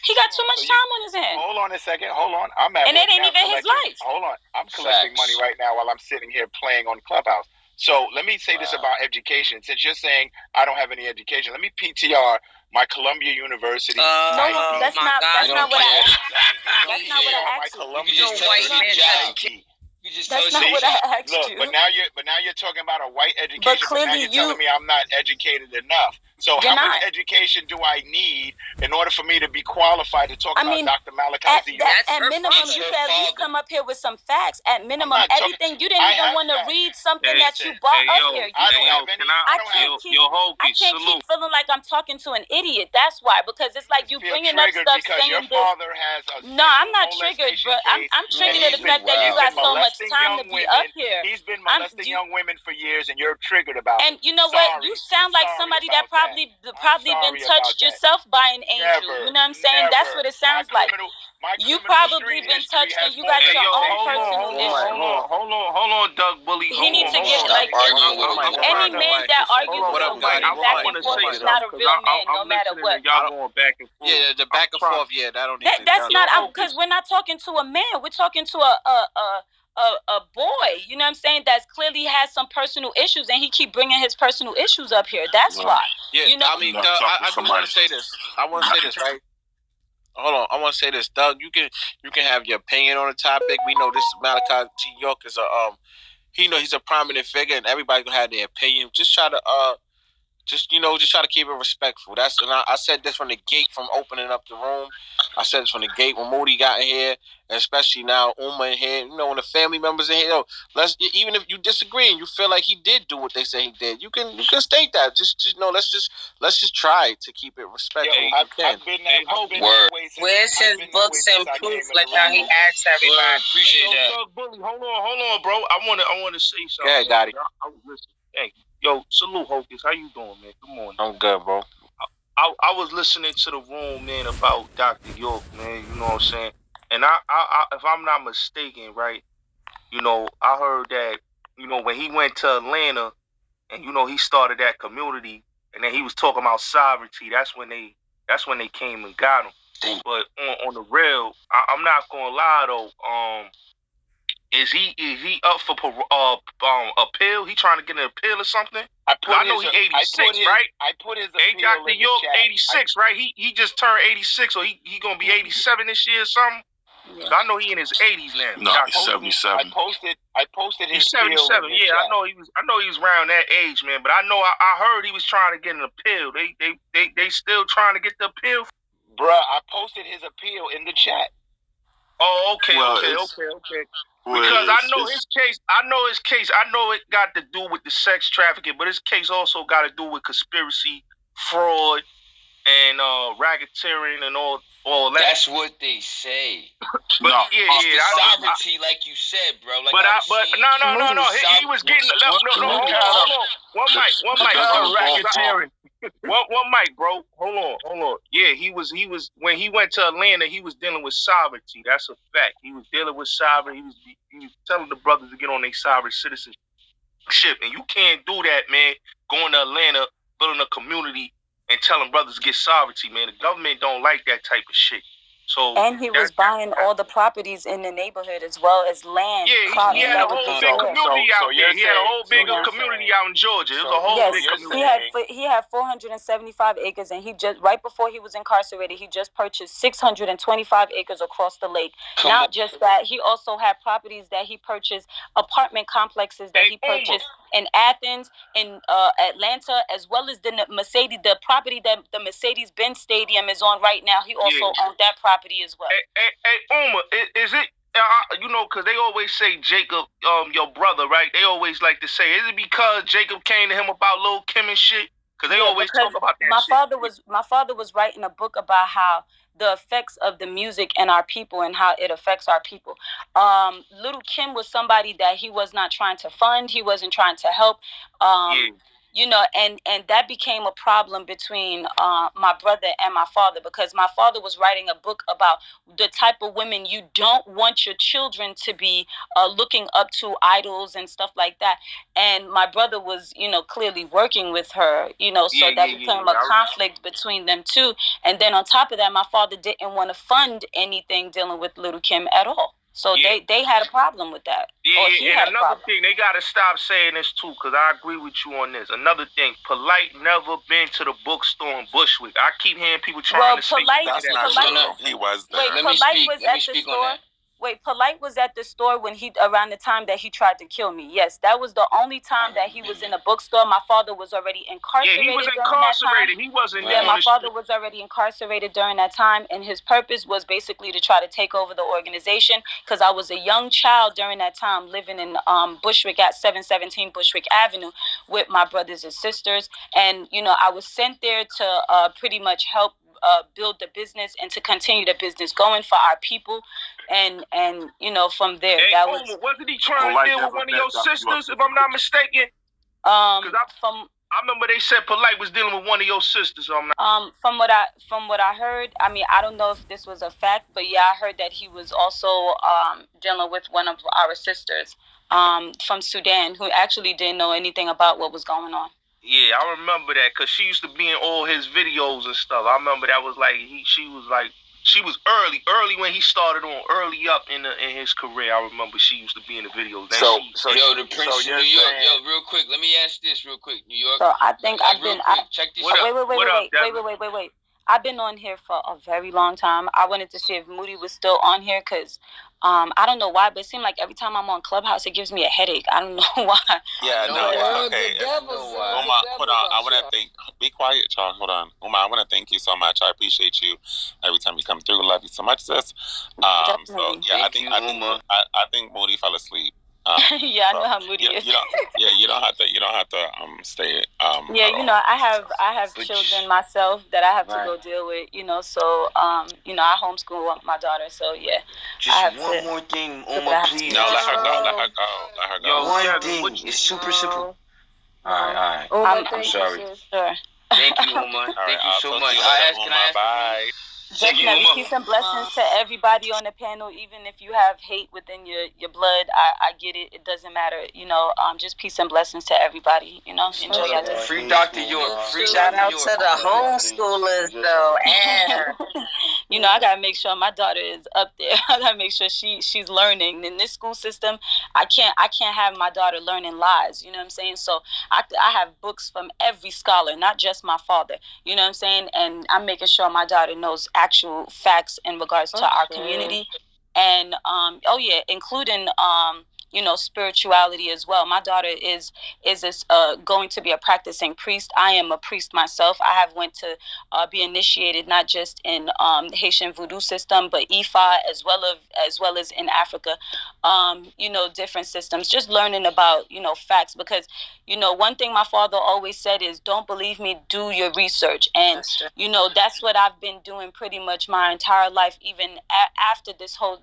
He got too much time on his hands. Hold on a second. I'm at and it ain't even his life. Hold on. I'm collecting money right now while I'm sitting here playing on Clubhouse. So let me say this about education. Since you're saying I don't have any education, let me PTR my Columbia University. No, that's not what I asked. That's not what I asked. That's not what I asked you. But now you're talking about a white education. But clearly you're telling me I'm not educated enough. So how much education do I need in order for me to be qualified to talk about Dr. Malachi? At minimum, you can at least come up here with some facts. At minimum, everything you didn't even want to read something that you brought up here. I can't keep feeling like I'm talking to an idiot. That's why, because it's like you bringing up stuff saying your father has a no, I'm not triggered, but I'm triggered at the fact that you got so much time to be up here. He's been molesting young women for years, and you're triggered about it. And you know what? You sound like somebody that probably probably been touched yourself by an angel. You know what I'm saying? That's what it sounds like. You probably been touched and you got your own personal issue. Hold on, Doug Bully. He needs to get like any man that argues with a woman back and forth is not a real man, no matter what. Y'all going back and forth. Yeah, the back and forth. Yeah, that don't. That's not because we're not talking to a man. We're talking to a boy, you know what I'm saying, that's clearly has some personal issues, and he keep bringing his personal issues up here. That's why. Yeah, you know, I mean, Doug, I just want to say this. Right? Hold on, I want to say this, Doug. You can have your opinion on the topic. We know this Malachi T. York is he's a prominent figure, and everybody gonna have their opinion. Just try to just try to keep it respectful. And I said this from the gate, from opening up the room. I said this from the gate when Moody got in here, and especially now Uma in here. You know, when the family members in here, even if you disagree and you feel like he did do what they say he did, you can state that. Let's just try to keep it respectful. Where's his books and proof? Like how he asked everybody. Appreciate that. Bully, hold on, bro. I wanna say something. Yeah, got it. I was listening. Thank you. Yo, salute, Hocus. How you doing, man? Good morning. I'm good, bro. I was listening to the room, man, about Dr. York, man. You know what I'm saying? And I if I'm not mistaken, right? You know, I heard that, you know, when he went to Atlanta, and you know he started that community, and then he was talking about sovereignty. That's when they came and got him. But on the real, I'm not gonna lie though. Is he up for appeal? He trying to get an appeal or something? I know he 86, right? I put his appeal Dr. York 86, right? He just turned 86, or he gonna be 87 this year or something. Yeah. I know he in his 80s now. No, he's 77. I posted his. He's 77. Yeah, I know he was around that age, man. But I know I heard he was trying to get an appeal. They still trying to get the appeal. Bruh, I posted his appeal in the chat. Oh, okay. Because I know his case. I know it got to do with the sex trafficking, but his case also got to do with conspiracy, fraud, and racketeering and all that. That's what they say. But no, sovereignty, like you said, bro. Like no. He was getting hold on. One mic. Racketeering. One mic, bro. Hold on. Yeah, he was when he went to Atlanta, he was dealing with sovereignty. That's a fact. He was dealing with sovereignty. He was telling the brothers to get on their sovereign citizenship, and you can't do that, man. Going to Atlanta, building a community, and telling brothers to get sovereignty, man. The government don't like that type of shit. So, and he was buying all the properties in the neighborhood as well as land. Yeah, he had a whole big community out there. He had a whole big community out in Georgia. It was a whole big community. He had 475 acres, and he just right before he was incarcerated, he just purchased 625 acres across the lake. Not just that, he also had properties that he purchased, apartment complexes that he purchased in Athens, in Atlanta, as well as the property that the Mercedes-Benz Stadium is on right now. He also owned that property as well. Hey, Uma, is it, you know, because they always say Jacob, your brother, right? They always like to say, is it because Jacob came to him about Lil' Kim and shit? Because they always talk about that shit. My father was writing a book about how the effects of the music and our people and how it affects our people. Lil' Kim was somebody that he was not trying to fund. He wasn't trying to help. You know, and that became a problem between my brother and my father, because my father was writing a book about the type of women you don't want your children to be looking up to, idols and stuff like that. And my brother was, you know, clearly working with her, you know, so that became a conflict between them two. And then on top of that, my father didn't want to fund anything dealing with Lil' Kim at all. So they had a problem with that. And another thing, they got to stop saying this too, because I agree with you on this. Another thing, Polite never been to the bookstore in Bushwick. I keep hearing people trying to say that's not true. He was there. Polite was at the store. Polite was at the store when around the time that he tried to kill me. Yes, that was the only time that he was in a bookstore. My father was already incarcerated. Yeah, he was incarcerated. He wasn't. Yeah, my father was already incarcerated during that time, and his purpose was basically to try to take over the organization. Because I was a young child during that time, living in Bushwick at 717 Bushwick Avenue with my brothers and sisters, and you know I was sent there to pretty much help build the business and to continue the business going for our people, and you know from there that was. Wasn't he trying to deal with one of your sisters, if I'm not mistaken? I I remember they said Polite was dealing with one of your sisters. So I'm not. From what I heard, I mean, I don't know if this was a fact, but yeah, I heard that he was also dealing with one of our sisters from Sudan who actually didn't know anything about what was going on. Yeah, I remember that because she used to be in all his videos and stuff. I remember that was like she was early when he started on, early up in his career. I remember she used to be in the videos. The Prince of New York. Yo, real quick, let me ask this real quick, New York. So I think I've been. Check this out. Wait. I've been on here for a very long time. I wanted to see if Moody was still on here because I don't know why, but it seemed like every time I'm on Clubhouse, it gives me a headache. I don't know why. Yeah, no, it's okay. Uma, hold on. I want to thank. Be quiet, y'all. Hold on, Uma. I want to thank you so much. I appreciate you every time you come through. Love you so much, sis. So yeah, I think Moody fell asleep. Yeah, I know how Moody is. You don't have to stay. I have children myself that I have to go deal with. So I homeschool my daughter. So yeah. Just one more thing, Uma, please. No, let her go. Yo, one thing. It's super simple. All right. I'm sorry. Sure. Thank you, Uma. Thank you so much. Can I ask bye. Definitely peace and blessings to everybody on the panel. Even if you have hate within your blood, I get it. It doesn't matter. Just peace and blessings to everybody. Enjoy your day. Free Dr. York. Shout out to the homeschoolers though. And I gotta make sure my daughter is up there. I gotta make sure she's learning. In this school system, I can't have my daughter learning lies. You know what I'm saying? So I have books from every scholar, not just my father. You know what I'm saying? And I'm making sure my daughter knows actual facts in regards to our community, and including spirituality as well. My daughter is going to be a practicing priest. I am a priest myself. I have went to be initiated not just in Haitian voodoo system, but Ifa as well as in Africa. Different systems. Just learning about facts, because one thing my father always said is, don't believe me, do your research. And that's what I've been doing pretty much my entire life, even after this whole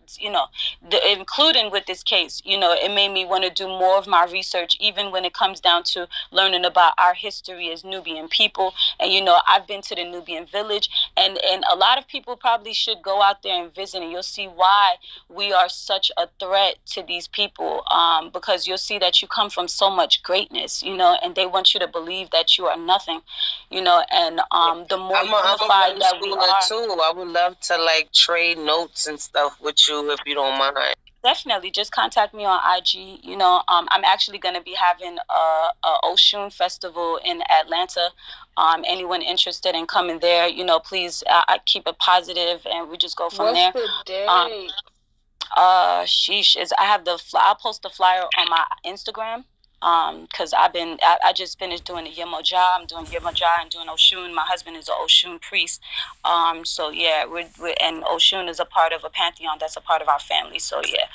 including with this case. It made me want to do more of my research, even when it comes down to learning about our history as Nubian people. And I've been to the Nubian village, and a lot of people probably should go out there and visit, and you'll see why we are such a threat to these people, because you'll see that you come from so much greatness, and they want you to believe that you are nothing, and the more unified that we are too. I would love to trade notes and stuff with you if you don't mind. Definitely, just contact me on IG. I'm actually going to be having a Oshun festival in Atlanta. Anyone interested in coming there, please keep it positive, and we just go from there. What's the day? I'll post the flyer on my Instagram. Because I just finished doing the Yemoja. I'm doing Yemoja and doing Oshun. My husband is an Oshun priest. So yeah, we're and Oshun is a part of a pantheon that's a part of our family. So yeah,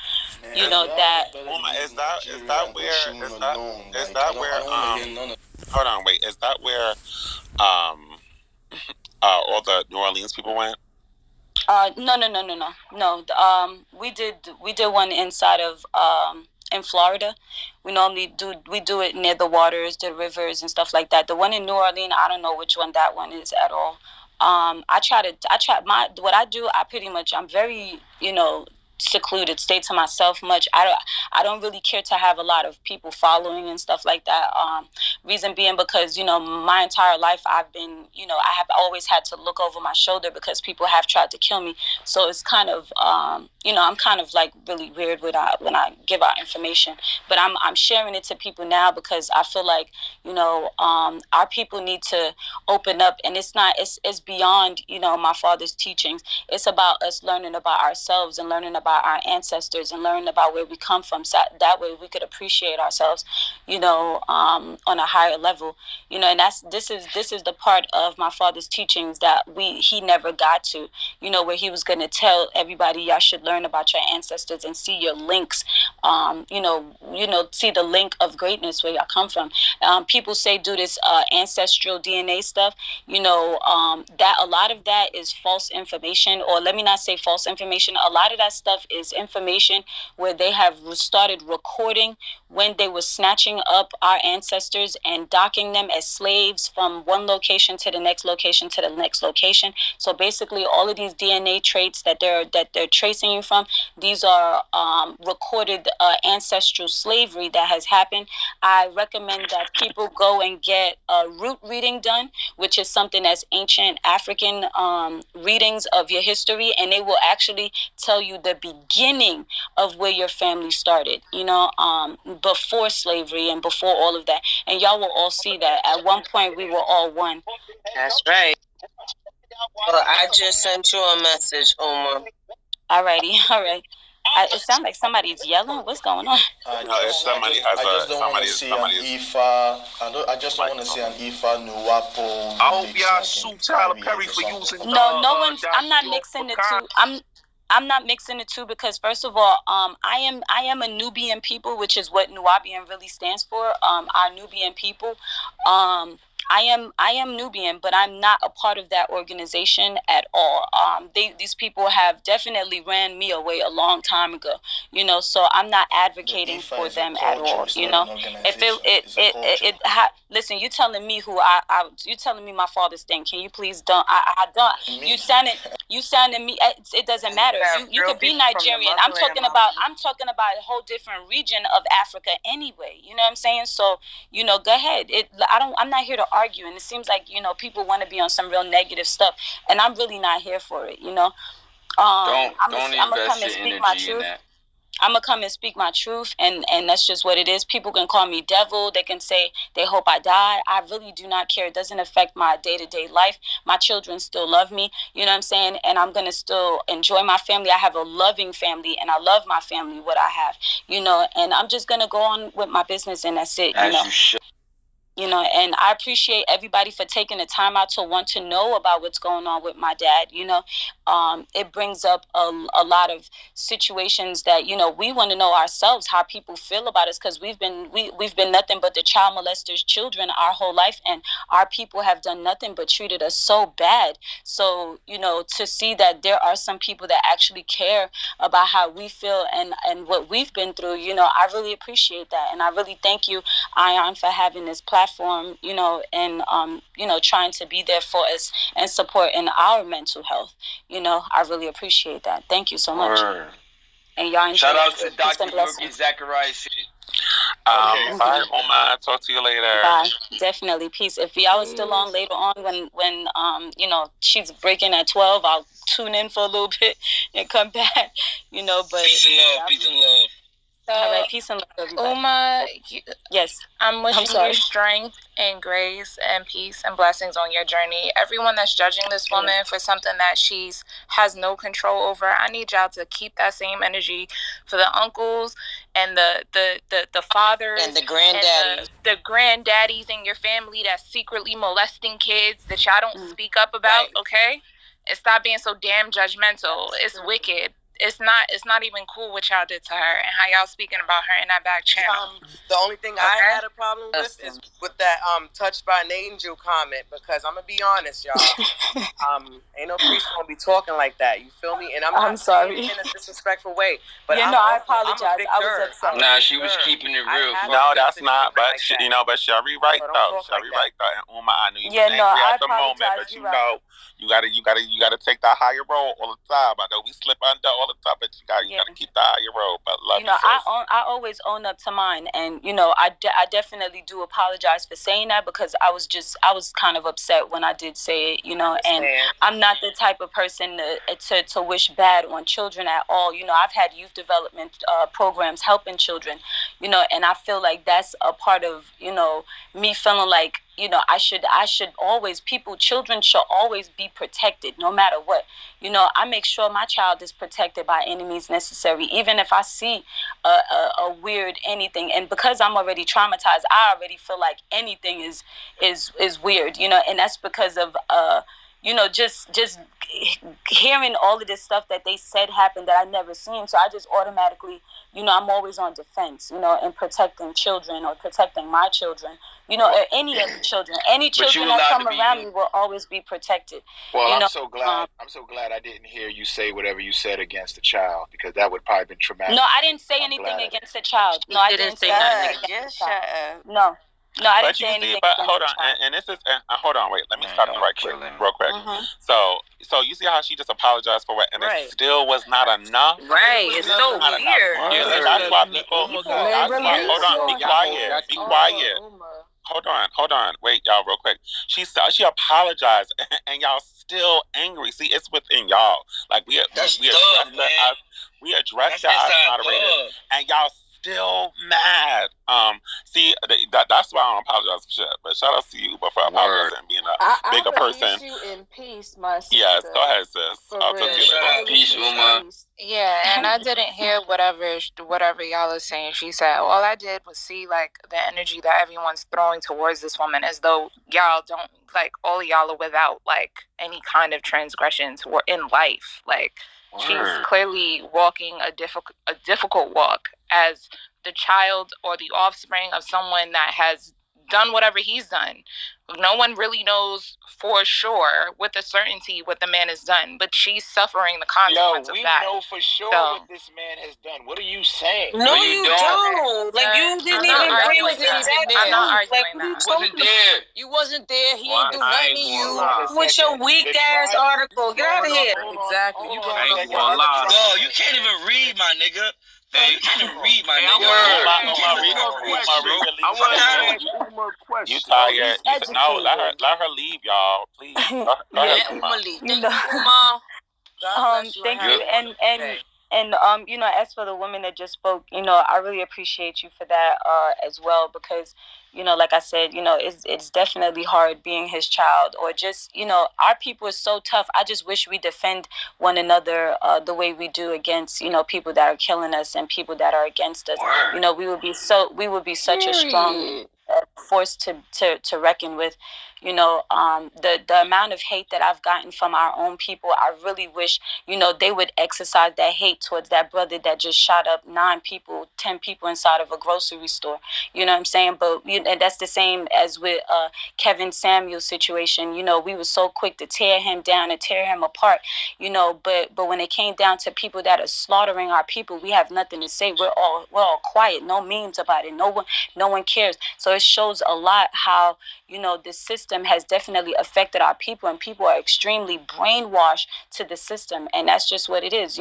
that. Is that where hold on, wait, is that where all the New Orleans people went? No. We did one inside of in Florida. We normally do it near the waters, the rivers, and stuff like that. The one in New Orleans, I don't know which one that one is at all. What I do, I'm very, secluded, stay to myself much. I don't really care to have a lot of people following and stuff like that. Reason being because my entire life I've been I have always had to look over my shoulder because people have tried to kill me. So it's kind of I'm kind of like really weird when I give out information, but I'm sharing it to people now because I feel like our people need to open up, and it's beyond my father's teachings. It's about us learning about ourselves and learning about our ancestors and learning about where we come from, so that way we could appreciate ourselves on a higher level, and this is the part of my father's teachings that he never got to, where he was going to tell everybody, y'all should learn about your ancestors and see your links, see the link of greatness where y'all come from. People say do this ancestral DNA stuff, that a lot of that is false information, or let me not say false information. A lot of that stuff have is information where they have started recording when they were snatching up our ancestors and docking them as slaves from one location to the next location to the next location. So basically, all of these DNA traits that they're tracing you from, these are recorded ancestral slavery that has happened. I recommend that people go and get a root reading done, which is something that's ancient African readings of your history, and they will actually tell you the beginning of where your family started, before slavery and before all of that. And y'all will all see that at one point we were all one. That's right. Well, I just sent you a message, Uma. Alrighty, all right. It sounds like somebody's yelling. What's going on? I just don't want to see an Ifa. I just don't want to see an Ifa Nuwapo. I hope y'all sue Tyler Perry for using. No one's. I'm not mixing the two. I'm not mixing the two because first of all, I am a Nubian people, which is what Nubian really stands for. Our Nubian people. I am Nubian, but I'm not a part of that organization at all. These people have definitely ran me away a long time ago, so I'm not advocating for them at all, If listen, you telling me who you telling me my father's thing. Can you please don't, I don't, you sounding me, it doesn't matter. You could be Nigerian. I'm talking about a whole different region of Africa anyway, you know what I'm saying? So, go ahead. I'm not here to argue, and it seems like people want to be on some real negative stuff, and I'm really not here for it. I'm gonna come and speak my truth. I'm gonna come and speak my truth, and that's just what it is. People can call me devil. They can say they hope I die. I really do not care. It doesn't affect my day-to-day life. My children still love me. You know what I'm saying? And I'm gonna still enjoy my family. I have a loving family, and I love my family. What I have, and I'm just gonna go on with my business, and that's it. As you should. And I appreciate everybody for taking the time out to want to know about what's going on with my dad. It brings up a lot of situations that we want to know ourselves how people feel about us, because we've been nothing but the child molesters' children our whole life, and our people have done nothing but treated us so bad. So to see that there are some people that actually care about how we feel and what we've been through, I really appreciate that, and I really thank you, Ion, for having this platform, and trying to be there for us and support in our mental health. I really appreciate that. Thank you so much. And y'all shout out to Dr. York and Zachariah. All right, Oma, talk to you later. Bye. Definitely. Peace. If y'all are still on later on when she's breaking at 12, I'll tune in for a little bit and come back. But peace and love, peace and love. So, all right, peace and love, everybody. Uma, yes, I'm wishing you strength and grace and peace and blessings on your journey. Everyone that's judging this woman for something that she's has no control over, I need y'all to keep that same energy for the uncles and the fathers and the granddaddies, and the granddaddies in your family that's secretly molesting kids that y'all don't speak up about. Right. Okay, and stop being so damn judgmental. It's wicked. It's not even cool what y'all did to her and how y'all speaking about her in that back channel. The only thing I had a problem with is with that touched by an angel comment, because I'm gonna be honest, y'all. Ain't no priest gonna be talking like that. You feel me? And I'm sorry in a disrespectful way. But I apologize. I was upset. Nah, she was keeping it real. No, that's not. But but Sherry right though. Sherry right though. And Uma, I know you was angry at the moment, but you gotta take that higher road all the time. I know we slip under all the time, but you gotta keep the higher road. But love you. I always own up to mine, and I definitely do apologize for saying that, because I was kind of upset when I did say it, and I'm not the type of person to wish bad on children at all. I've had youth development programs helping children, and I feel like that's a part of me feeling like I should always, children should always be protected no matter what. I make sure my child is protected by any means necessary, even if I see a weird anything. And because I'm already traumatized, I already feel like anything is weird, and that's because of just hearing all of this stuff that they said happened that I never seen. So I just automatically, I'm always on defense, in protecting children or protecting my children, or any of the children. Any children that come around me will always be protected. Well, I'm so glad. I'm so glad I didn't hear you say whatever you said against a child, because that would probably been traumatic. No, I didn't say anything against a child. No, I didn't say nothing against a child. No. No, I didn't say anything. But hold on, and this is hold on, wait, let me stop you real quick. Mm-hmm. So you see how she just apologized for what, and it still was not enough. Right, it's so weird. That's why people. Hold on, be quiet. Hold on. Wait, y'all, real quick. She apologized, and y'all still angry. See, it's within y'all. Like we addressed that as moderators, and y'all still mad. See, that's why I don't apologize for shit. But shout out to you, but for apologizing and being a bigger person. I you in peace, my sister. Yes, go ahead, sis. I'll talk to you later. Peace, Uma. Yeah, and I didn't hear whatever y'all are saying. She said all I did was see like the energy that everyone's throwing towards this woman, as though y'all don't like all of y'all are without like any kind of transgressions in life. Like she's clearly walking a difficult walk as the child or the offspring of someone that has done whatever he's done. No one really knows for sure with a certainty what the man has done, but she's suffering the consequence of that. We know for sure what this man has done. What are you saying? No, you don't. Like, you didn't even agree with that. I'm not arguing that. You wasn't there. You wasn't there. He ain't do nothing to you. With your weak ass article. Get out of here. Exactly. You can't even read, my nigga. Hey, you can't even read my nigga. I want to ask Uma a question. You tired? No, let her leave, y'all. Please. Let Uma leave. Thank you, Uma. Thank you. And as for the woman that just spoke, I really appreciate you for that as well, because like I said, it's definitely hard being his child, or just our people are so tough. I just wish we defend one another the way we do against people that are killing us and people that are against us. We would be such a strong force to reckon with. The amount of hate that I've gotten from our own people, I really wish they would exercise that hate towards that brother that just shot up 10 people inside of a grocery store. You know what I'm saying? But and that's the same as with Kevin Samuel's situation. We were so quick to tear him down and tear him apart. But when it came down to people that are slaughtering our people, we have nothing to say. We're all quiet. No memes about it. No one cares. So it shows a lot how the system has definitely affected our people, and people are extremely brainwashed to the system, and that's just what it is.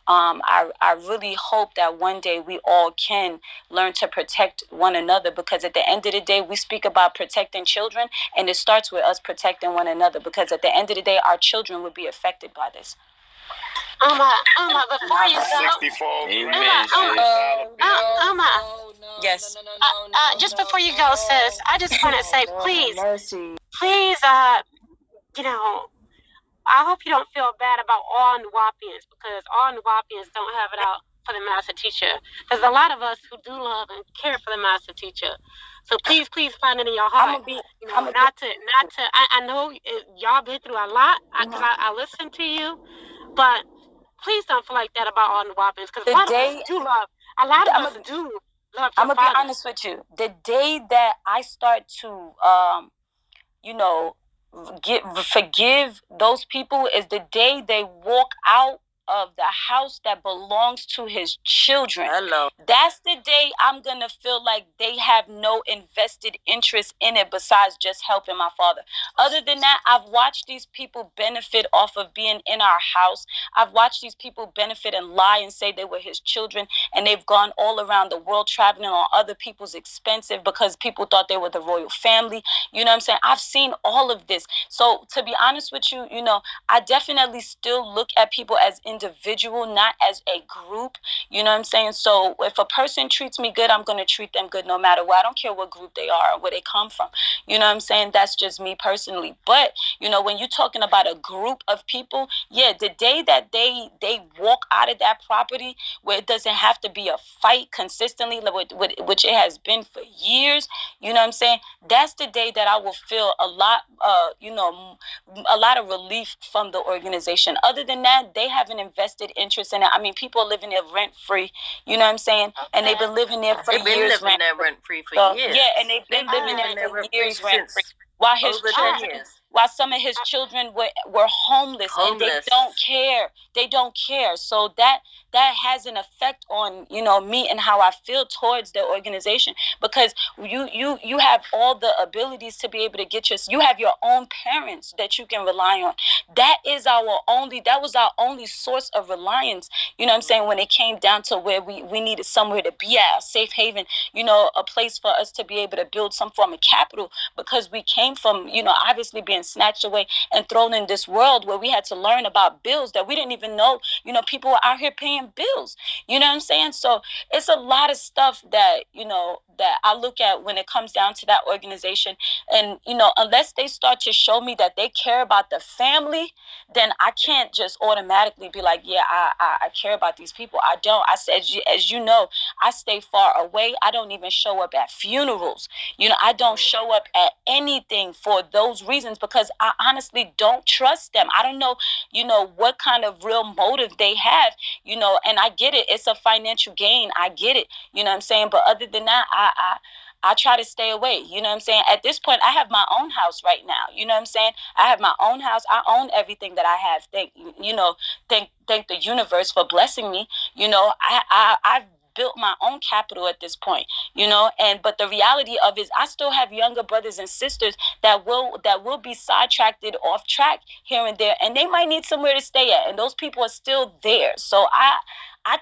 I really hope that one day we all can learn to protect one another, because at the end of the day, we speak about protecting children, and it starts with us protecting one another, because at the end of the day, our children would be affected by this. Before you go, yes. Just before you go, sis, I just want to say, please, I hope you don't feel bad about all Nuwapians, because all Nuwapians don't have it out for the master teacher. There's a lot of us who do love and care for the master teacher. So please find it in your heart. I know y'all been through a lot, because I listen to you, but please don't feel like that about all Nuwapians, because a lot of us do love. A lot of us do love. I'm gonna be honest with you. The day that I start to, forgive those people is the day they walk out of the house that belongs to his children. Hello. That's the day I'm gonna feel like they have no invested interest in it besides just helping my father. Other than that, I've watched these people benefit off of being in our house. I've watched these people benefit and lie and say they were his children, and they've gone all around the world traveling on other people's expenses because people thought they were the royal family. You know what I'm saying? I've seen all of this. So to be honest with you, I definitely still look at people as individuals individual, not as a group. You know what I'm saying? So if a person treats me good, I'm going to treat them good no matter what. I don't care what group they are or where they come from. You know what I'm saying? That's just me personally. But, when you're talking about a group of people, yeah, the day that they walk out of that property where it doesn't have to be a fight consistently, which it has been for years, you know what I'm saying? That's the day that I will feel a lot, a lot of relief from the organization. Other than that, they have an invested interest in it. I mean, people are living there rent free. You know what I'm saying? And they've been living there for years. They've been living there rent free for years. Yeah, and they've been living there for years rent free. While his children, while some of his children were homeless, and they don't care. They don't care. So that has an effect on me and how I feel towards the organization, because you have all the abilities to be able to you have your own parents that you can rely on. That was our only source of reliance. You know what I'm saying? When it came down to where we needed somewhere to be at, a safe haven, a place for us to be able to build some form of capital, because we came from, obviously being snatched away and thrown in this world where we had to learn about bills that we didn't even know, people were out here paying bills. You know what I'm saying? So it's a lot of stuff that, that I look at when it comes down to that organization. And, unless they start to show me that they care about the family, then I can't just automatically be like, yeah, I care about these people. I don't. I said, as you know, I stay far away. I don't even show up at funerals. I don't show up at anything for those reasons, because I honestly don't trust them. I don't know, what kind of real motive they have, and I get it. It's a financial gain. I get it. You know what I'm saying? But other than that, I try to stay away. You know what I'm saying? At this point, I have my own house right now. You know what I'm saying? I have my own house. I own everything that I have. Thank the universe for blessing me. I've built my own capital at this point, but the reality of it is I still have younger brothers and sisters that will be sidetracked off track here and there, and they might need somewhere to stay at, and those people are still there. So I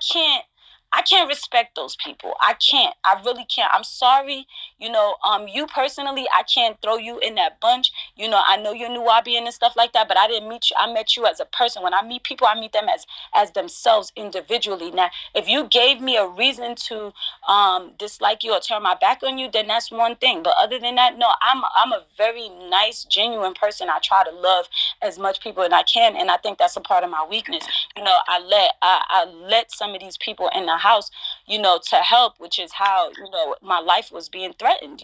can't respect those people. I can't. I really can't. I'm sorry. You personally, I can't throw you in that bunch. I know you're Nubian and stuff like that, but I didn't meet you. I met you as a person. When I meet people, I meet them as themselves individually. Now, if you gave me a reason to dislike you or turn my back on you, then that's one thing. But other than that, no, I'm a very nice, genuine person. I try to love as much people as I can, and I think that's a part of my weakness. I let some of these people in the house, to help, which is how, my life was being threatened,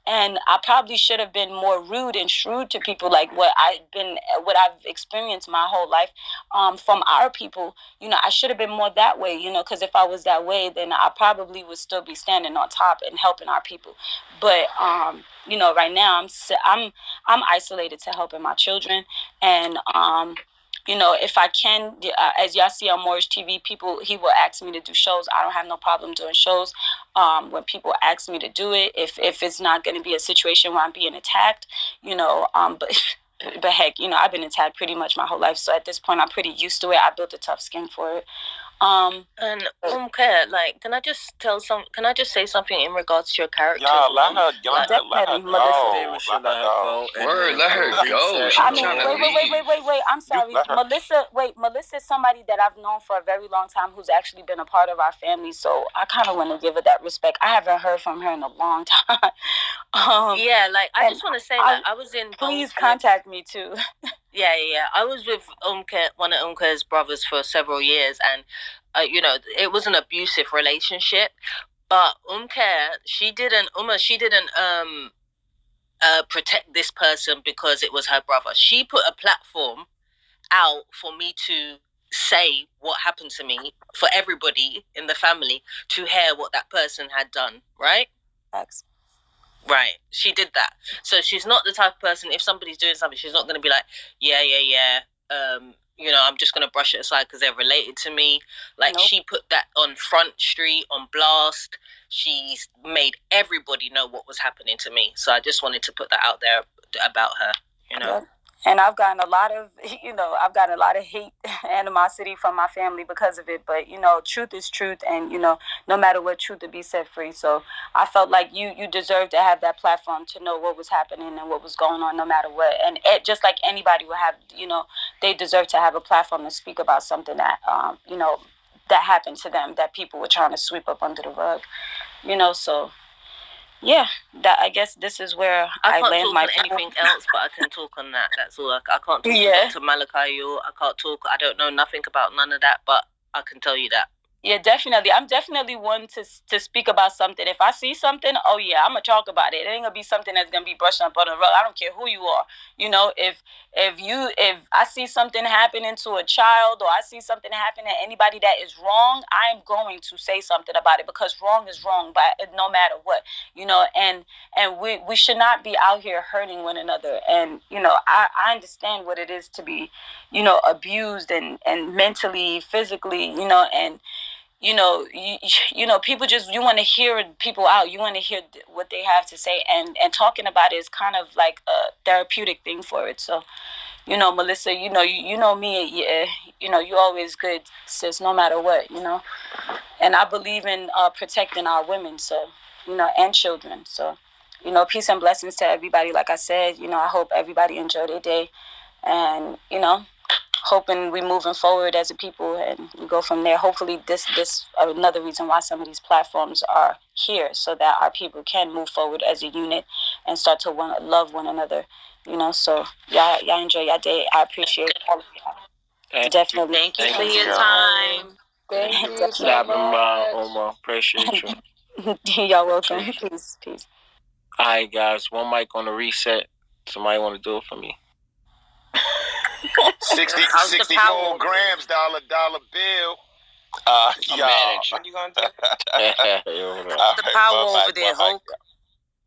and I probably should have been more rude and shrewd to people, like what I've experienced my whole life, from our people. I should have been more that way, because if I was that way, then I probably would still be standing on top and helping our people. But, right now I'm isolated to helping my children. And, if I can, as y'all see on Moorish TV, he will ask me to do shows. I don't have no problem doing shows. When people ask me to do it, if it's not going to be a situation where I'm being attacked, but heck, I've been attacked pretty much my whole life. So at this point, I'm pretty used to it. I built a tough skin for it. And like, can I just say something in regards to your character? Yeah, let her go. Let her go. Word, let her go. I mean, wait. I'm sorry. Melissa is somebody that I've known for a very long time, who's actually been a part of our family. So I kind of want to give her that respect. I haven't heard from her in a long time. I just want to say that I was in. Please contact me too. Yeah. I was with one of Umke's brothers for several years, and it was an abusive relationship. But she didn't protect this person because it was her brother. She put a platform out for me to say what happened to me, for everybody in the family to hear what that person had done. Right? Thanks. Right. She did that. So she's not the type of person, if somebody's doing something, she's not going to be like, yeah. I'm just going to brush it aside because they're related to me. Like, nope. She put that on Front Street, on blast. She's made everybody know what was happening to me. So I just wanted to put that out there about her, Yeah. And I've gotten a lot of, hate, animosity from my family because of it. But, truth is truth. And, no matter what, truth to be set free. So I felt like you deserve to have that platform to know what was happening and what was going on, no matter what. And just like anybody would have, they deserve to have a platform to speak about something that, that happened to them, that people were trying to sweep up under the rug, so yeah, that I guess this is where I can't land talk my on anything else, but I can talk on that. That's all. I can't talk to Malachi. I can't talk. I don't know nothing about none of that, but I can tell you that. Yeah, definitely. I'm definitely one to speak about something. If I see something, oh yeah, I'm gonna talk about it. It ain't gonna be something that's gonna be brushed up on the rug. I don't care who you are. If I see something happening to a child, or I see something happening to anybody that is wrong, I'm going to say something about it, because wrong is wrong, but no matter what, and we should not be out here hurting one another. And I understand what it is to be, abused and mentally, physically, and people just, you want to hear people out. You want to hear what they have to say, and talking about it is kind of like a therapeutic thing for it. So, Melissa, you know me, you always good, sis, no matter what, and I believe in protecting our women, so, and children. So, peace and blessings to everybody. Like I said, I hope everybody enjoyed their day, and, hoping we moving forward as a people, and we go from there. Hopefully this another reason why some of these platforms are here, so that our people can move forward as a unit and start to love one another, so y'all enjoy your day. I appreciate all of y'all. Definitely. Thank you for your time. Thank you so much. Appreciate you. Y'all welcome. Peace. All right, guys, one mic on the reset. Somebody want to do it for me? 64 grams, dollar bill. I'm mad at you. What you gonna do? How's the power over there, Hulk?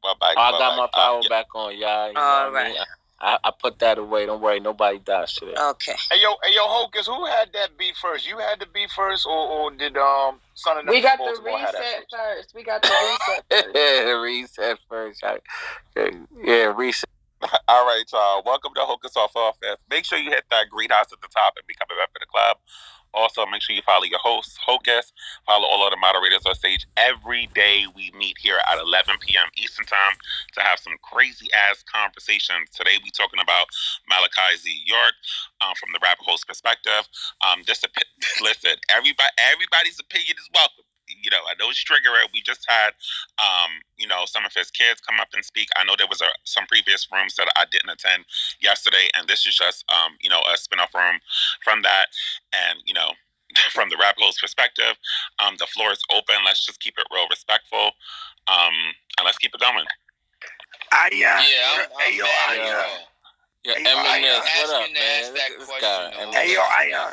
I got my power back on, y'all. All right. I put that away. Don't worry, nobody dies today. Okay. Hey yo, Hocus, who had that beat first? You had the beat first, or did Son of We got the reset first. We got the reset first. Reset first. Yeah, reset. All right, y'all. Welcome to Hocus Off Fest. Make sure you hit that green house at the top and become a member of the club. Also, make sure you follow your host, Hocus. Follow all of the moderators on stage. Every day we meet here at 11 p.m. Eastern Time to have some crazy-ass conversations. Today we talking about Malachi Z. York from the rapper host perspective. Listen, everybody's opinion is welcome. I know it's triggering. We just had, some of his kids come up and speak. I know there was some previous rooms that I didn't attend yesterday, and this is just, a spin-off room from that. And, from the rap host perspective, the floor is open. Let's just keep it real respectful, and let's keep it going. I'm Eminem, what up, man? Hey, yo,